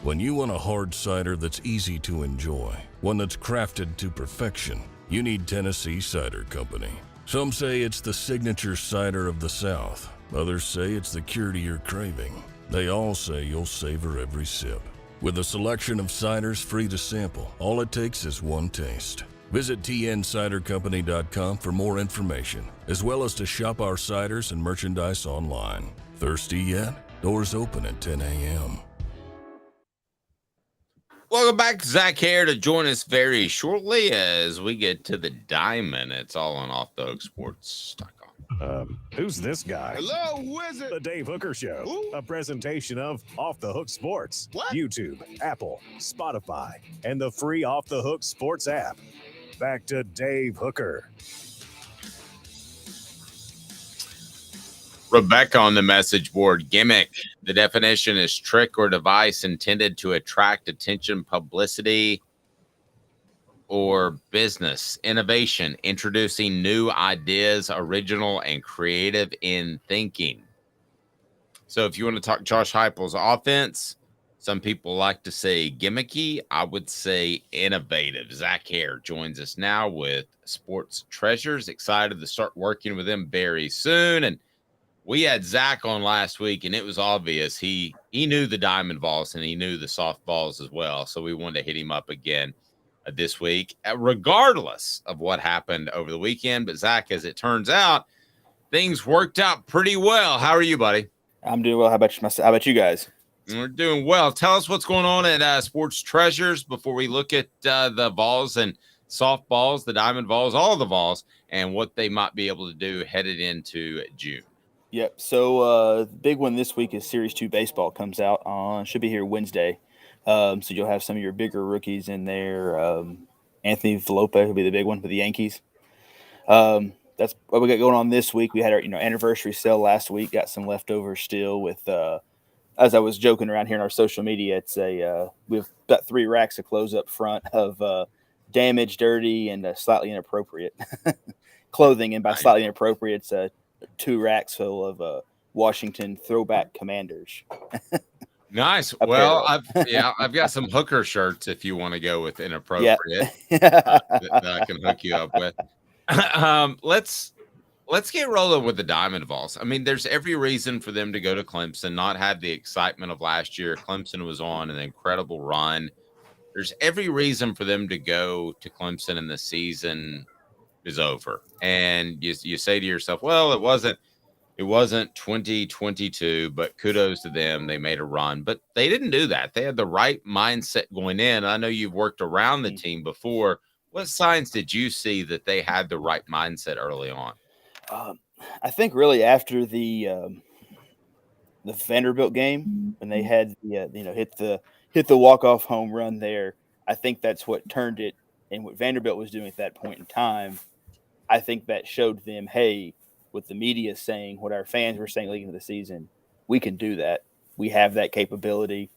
When you want a hard cider that's easy to enjoy, one that's crafted to perfection, you need Tennessee Cider Company. Some say it's the signature cider of the South. Others say it's the cure to your craving. They all say you'll savor every sip. With a selection of ciders free to sample, all it takes is one taste. Visit tncidercompany.com for more information, as well as to shop our ciders and merchandise online. Thirsty yet? Doors open at 10 a.m. Welcome back to Zach here to join us very shortly as we get to the diamond. It's all on offthehooksports.com. Who's this guy? Hello, who is it? The Dave Hooker Show, Who? a presentation of Off the Hook Sports, What? YouTube, Apple, Spotify, and the free Off the Hook Sports app. Back to Dave Hooker. Rebecca on the message board. Gimmick. The definition is trick or device intended to attract attention, publicity, or business. Innovation. Introducing new ideas, original and creative in thinking. So if you want to talk Josh Heupel's offense, some people like to say gimmicky. I would say innovative. Zach Hare joins us now with Sports Treasures. Excited to start working with him very soon. And we had Zach on last week, and it was obvious he knew the Diamond Vols and he knew the SoftVols as well. So we wanted to hit him up again this week, regardless of what happened over the weekend. But Zach, as it turns out, things worked out pretty well. How are you, buddy? I'm doing well. How about you guys? We're doing well. Tell us what's going on at Sports Treasures before we look at the Vols and SoftVols, the Diamond Vols, all the Vols, and what they might be able to do headed into June. Yep. So the big one this week is Series 2 baseball comes out on, should be here Wednesday. So you'll have some of your bigger rookies in there. Anthony Velopa will be the big one for the Yankees. That's what we got going on this week. We had our anniversary sale last week. Got some leftovers still with as I was joking around here in our social media, it's we've got 3 racks of clothes up front of damaged, dirty, and slightly inappropriate clothing. And by slightly inappropriate, it's 2 racks full of Washington throwback Commanders. Nice. Well, I've got some Hooker shirts if you want to go with inappropriate yeah. that I can hook you up with. Let's Let's get rolling with the Diamond Vols. I mean, there's every reason for them to go to Clemson, not have the excitement of last year. Clemson was on an incredible run. There's every reason for them to go to Clemson, and the season is over. And you say to yourself, well, it wasn't 2022, but kudos to them. They made a run, but they didn't do that. They had the right mindset going in. I know you've worked around the team before. What signs did you see that they had the right mindset early on? I think really after the Vanderbilt game, when they had hit the walk-off home run there, I think that's what turned it. And what Vanderbilt was doing at that point in time, I think that showed them, hey, with the media saying what our fans were saying leading into the season, we can do that. We have that capability.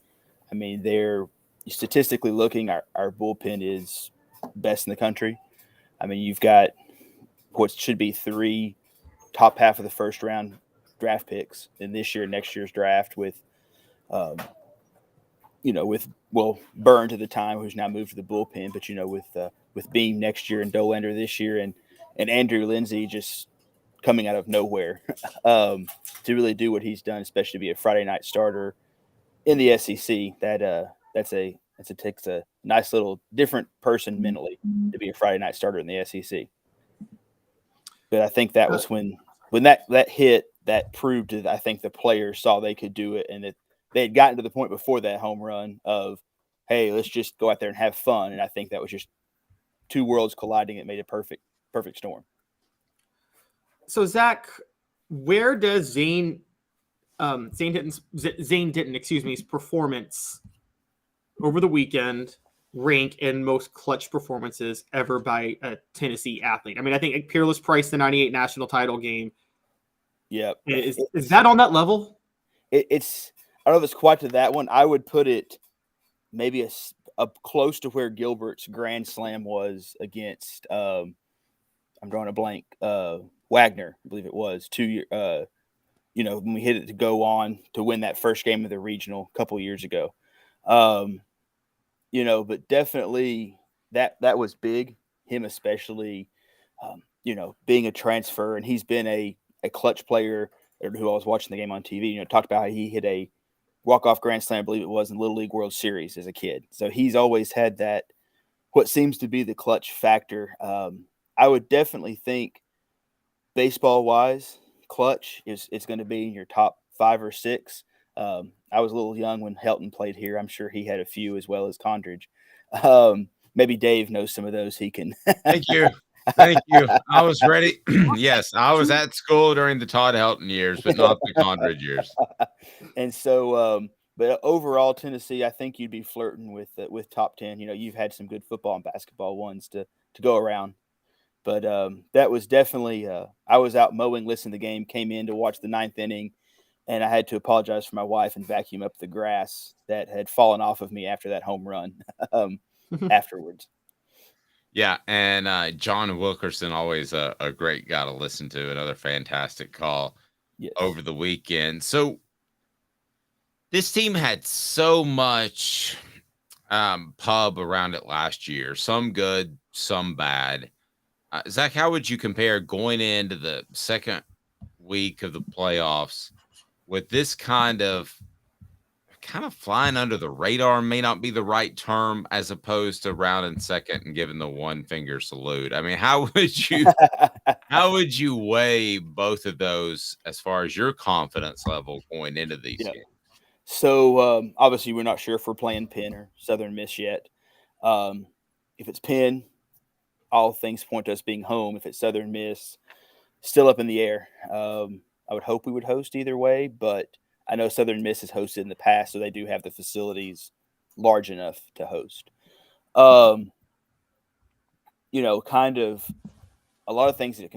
I mean, they're statistically looking, our bullpen is best in the country. I mean, you've got what should be 3 top half of the first round draft picks in this year, next year's draft with Burns at the time, who's now moved to the bullpen, but with Beam next year and Dolander this year and Andrew Lindsay just coming out of nowhere to really do what he's done, especially to be a Friday night starter in the SEC. That takes a nice little different person mentally to be a Friday night starter in the SEC. But I think that was when that hit, that proved that I think the players saw they could do it, and that they had gotten to the point before that home run of, hey, let's just go out there and have fun. And I think that was just two worlds colliding. It made a perfect storm. So Zach, where does Zane Denton's performance over the weekend rank in most clutch performances ever by a Tennessee athlete? I mean, I think Peerless Price, the 98 national title game. Yeah. Is that on that level? It's I don't know if it's quite to that one. I would put it maybe up close to where Gilbert's grand slam was against I'm drawing a blank. Wagner, I believe it was 2 years. When we hit it to go on to win that first game of the regional a couple years ago. But definitely that was big. Him especially, being a transfer, and he's been a clutch player. Who I was watching the game on TV, talked about how he hit a walk-off grand slam, I believe it was, in Little League World Series as a kid. So he's always had that, what seems to be the clutch factor. I would definitely think baseball-wise, clutch it's going to be in your top 5 or 6. I was a little young when Helton played here. I'm sure he had a few as well as Condridge. Maybe Dave knows some of those he can. Thank you. I was ready. Yes, I was at school during the Todd Helton years, but not the Condridge years. And so, but overall, Tennessee, I think you'd be flirting with top 10. You've had some good football and basketball ones to go around. But that was definitely I was out mowing, listening to the game, came in to watch the 9th inning, and I had to apologize for my wife and vacuum up the grass that had fallen off of me after that home run afterwards. Yeah, and John Wilkerson, always a great guy to listen to, another fantastic call over the weekend. So this team had so much pub around it last year, some good, some bad. Zach, how would you compare going into the second week of the playoffs with this kind of flying under the radar? May not be the right term, as opposed to rounding second and giving the one finger salute. I mean, how would you weigh both of those as far as your confidence level going into these games? So obviously we're not sure if we're playing Penn or Southern Miss yet. If it's Penn, all things point to us being home. If it's Southern Miss, still up in the air. I would hope we would host either way, but I know Southern Miss has hosted in the past, so they do have the facilities large enough to host. Kind of a lot of things that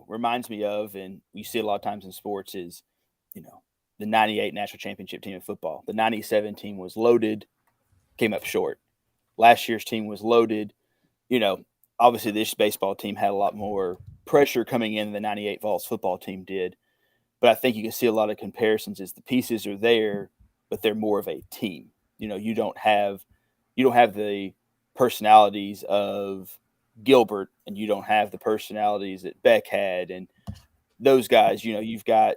reminds me of, and you see a lot of times in sports is, the 98 national championship team in football. The 97 team was loaded, came up short. Last year's team was loaded. Obviously this baseball team had a lot more pressure coming in than the 98 Vols football team did. But I think you can see a lot of comparisons as the pieces are there, but they're more of a team. You don't have the personalities of Gilbert, and you don't have the personalities that Beck had, and those guys, you've got,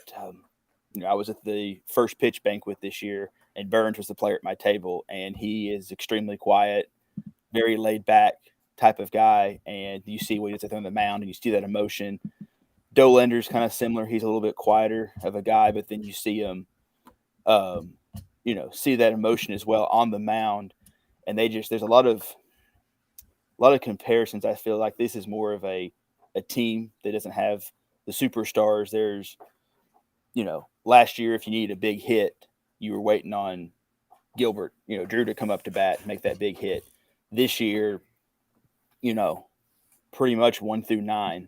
I was at the first pitch banquet this year, and Burns was the player at my table, and he is extremely quiet, very laid back type of guy. And you see what he does on the mound, and you see that emotion. Dolander's kind of similar. He's a little bit quieter of a guy, but then you see him, see that emotion as well on the mound. And there's a lot of comparisons. I feel like this is more of a team that doesn't have the superstars. There's, last year, if you needed a big hit, you were waiting on Gilbert, Drew to come up to bat and make that big hit. This year, pretty much 1 through 9,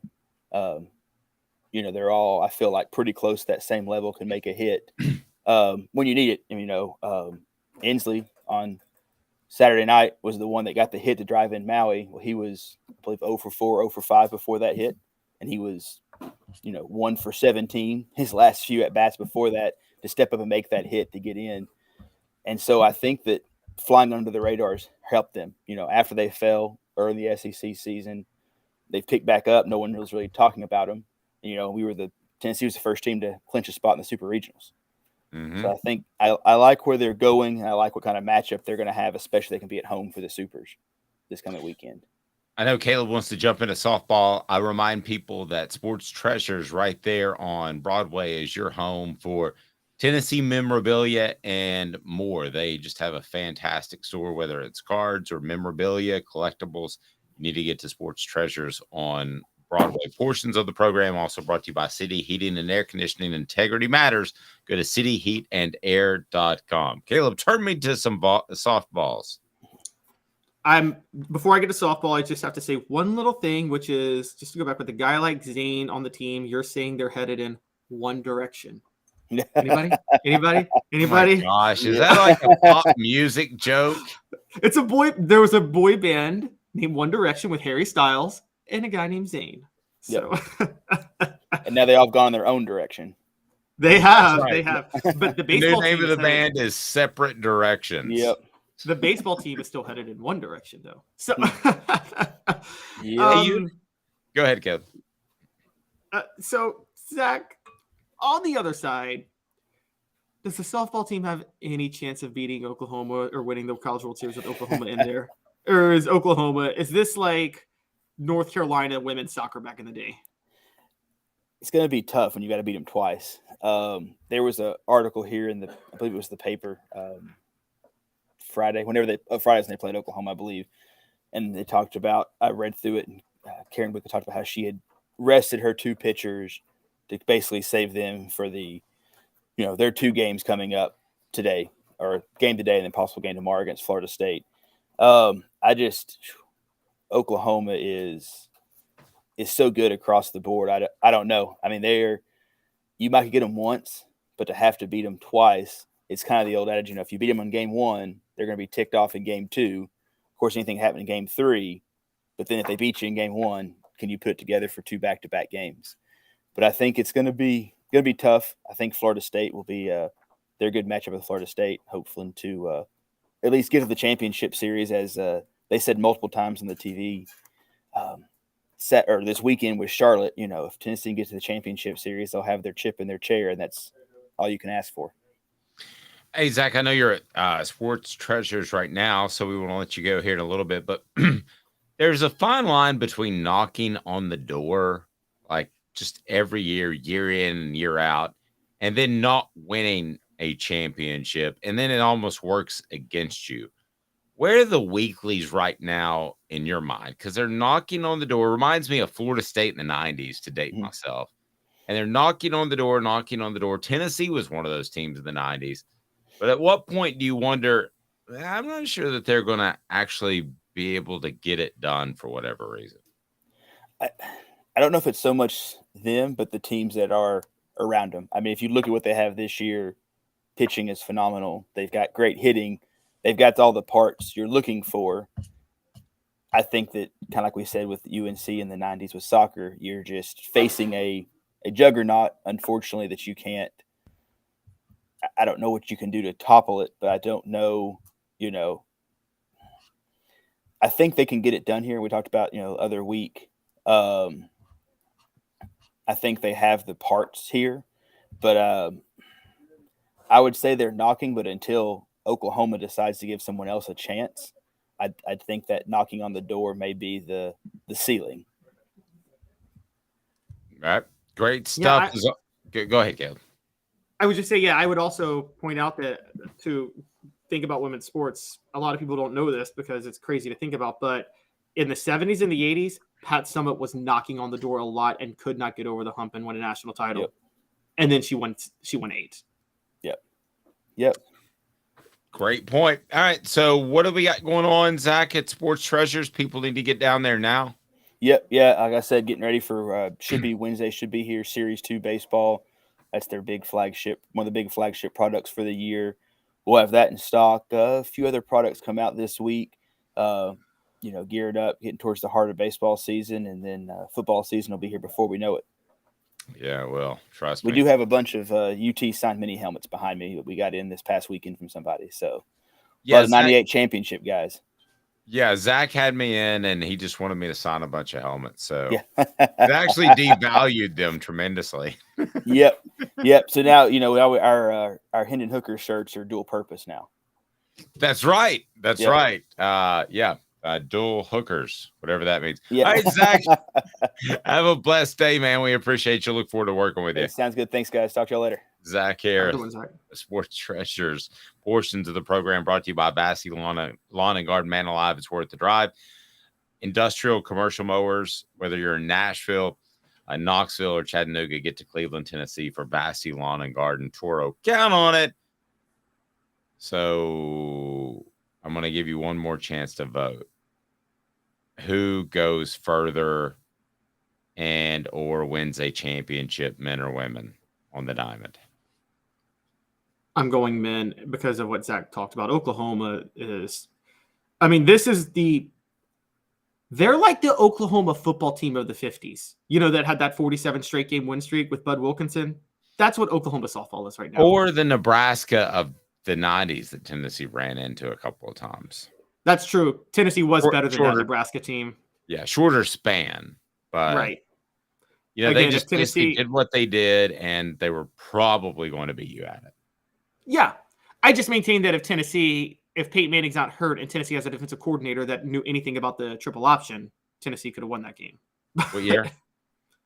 they're all, I feel like, pretty close to that same level, can make a hit when you need it. Inslee on Saturday night was the one that got the hit to drive in Maui. Well, he was, I believe, 0 for 4, 0 for 5 before that hit, and he was, 1 for 17 his last few at bats before that to step up and make that hit to get in. And so I think that flying under the radars helped them. After they fell early in the SEC season, they've picked back up. No one was really talking about them. Tennessee was the first team to clinch a spot in the Super Regionals. Mm-hmm. So I think I like where they're going, and I like what kind of matchup they're going to have, especially if they can be at home for the Supers this coming weekend. I know Caleb wants to jump into softball. I remind people that Sports Treasures right there on Broadway is your home for Tennessee memorabilia and more. They just have a fantastic store, whether it's cards or memorabilia, collectibles. You need to get to Sports Treasures on Broadway. Portions of the program also brought to you by City Heating and Air Conditioning. Integrity matters. Go to cityheatandair.com. Caleb, turn me to some softballs. Before I get to softball, I just have to say one little thing, which is just to go back with a guy like Zane on the team. You're saying they're headed in one direction. Anybody? Oh my gosh, is that like a pop music joke? It's a boy. There was a boy band named One Direction with Harry Styles and a guy named Zane. So, and now they all gone in their own direction. They have. Right. They have. But the baseball new name team of the band is Separate Directions. Yep. The baseball team is still headed in one direction, though. So, go ahead, Kev. So, Zach, on the other side, does the softball team have any chance of beating Oklahoma or winning the College World Series with Oklahoma in there? Or is this like North Carolina women's soccer back in the day? It's going to be tough when you got to beat them twice. There was an article here I believe it was the paper, Fridays when they played Oklahoma, I believe. And they talked about, I read through it, and Karen Wick talked about how she had rested her 2 pitchers to basically save them for their 2 games coming up today, or game today and then possible game tomorrow against Florida State. Oklahoma is so good across the board. I don't know. I mean, you might get them once, but to have to beat them twice, it's kind of the old adage, if you beat them in game 1, they're going to be ticked off in game 2. Of course, anything happened in game 3, but then if they beat you in game 1, can you put it together for 2 back-to-back games? But I think it's going to be tough. I think Florida State will be they're a good matchup with Florida State, hopefully to at least get to the championship series, as they said multiple times on the TV this weekend with Charlotte. If Tennessee gets to the championship series, they'll have their chip in their chair, and that's all you can ask for. Hey, Zach, I know you're at Sports Treasures right now, so we want to let you go here in a little bit, but there's a fine line between knocking on the door, like just every year, year in and year out, and then not winning a championship, and then it almost works against you. Where are the weeklies right now in your mind? Because they're knocking on the door. Reminds me of Florida State in the 90s, to date myself. And they're knocking on the door. Tennessee was one of those teams in the 90s. But at what point do you wonder, I'm not sure that they're going to actually be able to get it done for whatever reason? I don't know if it's so much them, but the teams that are around them. I mean, if you look at what they have this year, pitching is phenomenal. They've got great hitting. They've got all the parts you're looking for. I think that, kind of like we said with UNC in the 90s with soccer, you're just facing a juggernaut, unfortunately, that you can't. I don't know what you can do to topple it, but I don't know, I think they can get it done here. We talked about, other week. I think they have the parts here, but I would say they're knocking. But until Oklahoma decides to give someone else a chance, I think that knocking on the door may be the ceiling. All right, great stuff. Go ahead, Caleb. I would just say, I would also point out that to think about women's sports, a lot of people don't know this because it's crazy to think about, but in the 70s and the 80s, Pat Summitt was knocking on the door a lot and could not get over the hump and win a national title. Yep. And then she won 8. Yep. Great point. All right, so what do we got going on, Zach, at Sports Treasures? People need to get down there now. Yep. Yeah. Like I said, getting ready for should be Wednesday, should be here. Series 2 baseball. That's their big flagship, one of the big flagship products for the year. We'll have that in stock. A few other products come out this week. Geared up, getting towards the heart of baseball season, and then football season will be here before we know it. Yeah, well, trust me. We do have a bunch of UT signed mini helmets behind me that we got in this past weekend from somebody. So, yeah, the 98 championship guys. Yeah, Zach had me in, and he just wanted me to sign a bunch of helmets. So yeah. It actually devalued them tremendously. Yep. So now our Hendon Hooker shirts are dual purpose now. That's right. Dual hookers, whatever that means. Yeah. All right, Zach, have a blessed day, man. We appreciate you. Look forward to working with you. Sounds good. Thanks, guys. Talk to y'all later. Zach Harris, Sports Treasures. Portions of the program brought to you by Bassey Lawn and Garden. Man alive, it's worth the drive. Industrial commercial mowers, whether you're in Nashville, Knoxville, or Chattanooga, get to Cleveland, Tennessee for Bassey Lawn and Garden. Toro, count on it. So I'm going to give you one more chance to vote. Who goes further and or wins a championship, men or women, on the Diamond? I'm going men because of what Zach talked about. Oklahoma is, they're like the Oklahoma football team of the 50s, that had that 47 straight game win streak with Bud Wilkinson. That's what Oklahoma softball is right now. Or the Nebraska of the 90s that Tennessee ran into a couple of times. That's true. Tennessee was better than that Nebraska team. Yeah, shorter span, but right. Again, they just Tennessee did what they did, and they were probably going to beat you at it. Yeah, I just maintain that if Peyton Manning's not hurt and Tennessee has a defensive coordinator that knew anything about the triple option, Tennessee could have won that game. What year?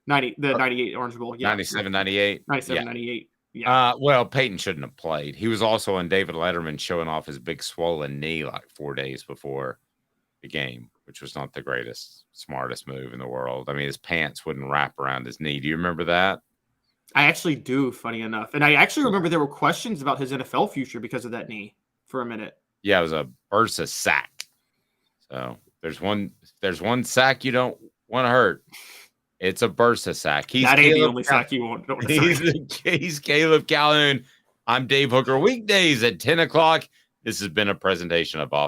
98 Orange Bowl. Yeah. 97, 98. 97, 98. Yeah. Well, Peyton shouldn't have played. He was also on David Letterman showing off his big swollen knee like 4 days before the game, which was not the smartest move in the world. I mean, his pants wouldn't wrap around his knee. Do you remember that? I actually do, funny enough. And I actually remember there were questions about his NFL future because of that knee for a minute. Yeah, it was a bursa sack. So there's one sack you don't want to hurt. It's a bursa sack. That ain't the only sack you want. He's Caleb Calhoun. I'm Dave Hooker. Weekdays at 10 o'clock. This has been a presentation of Off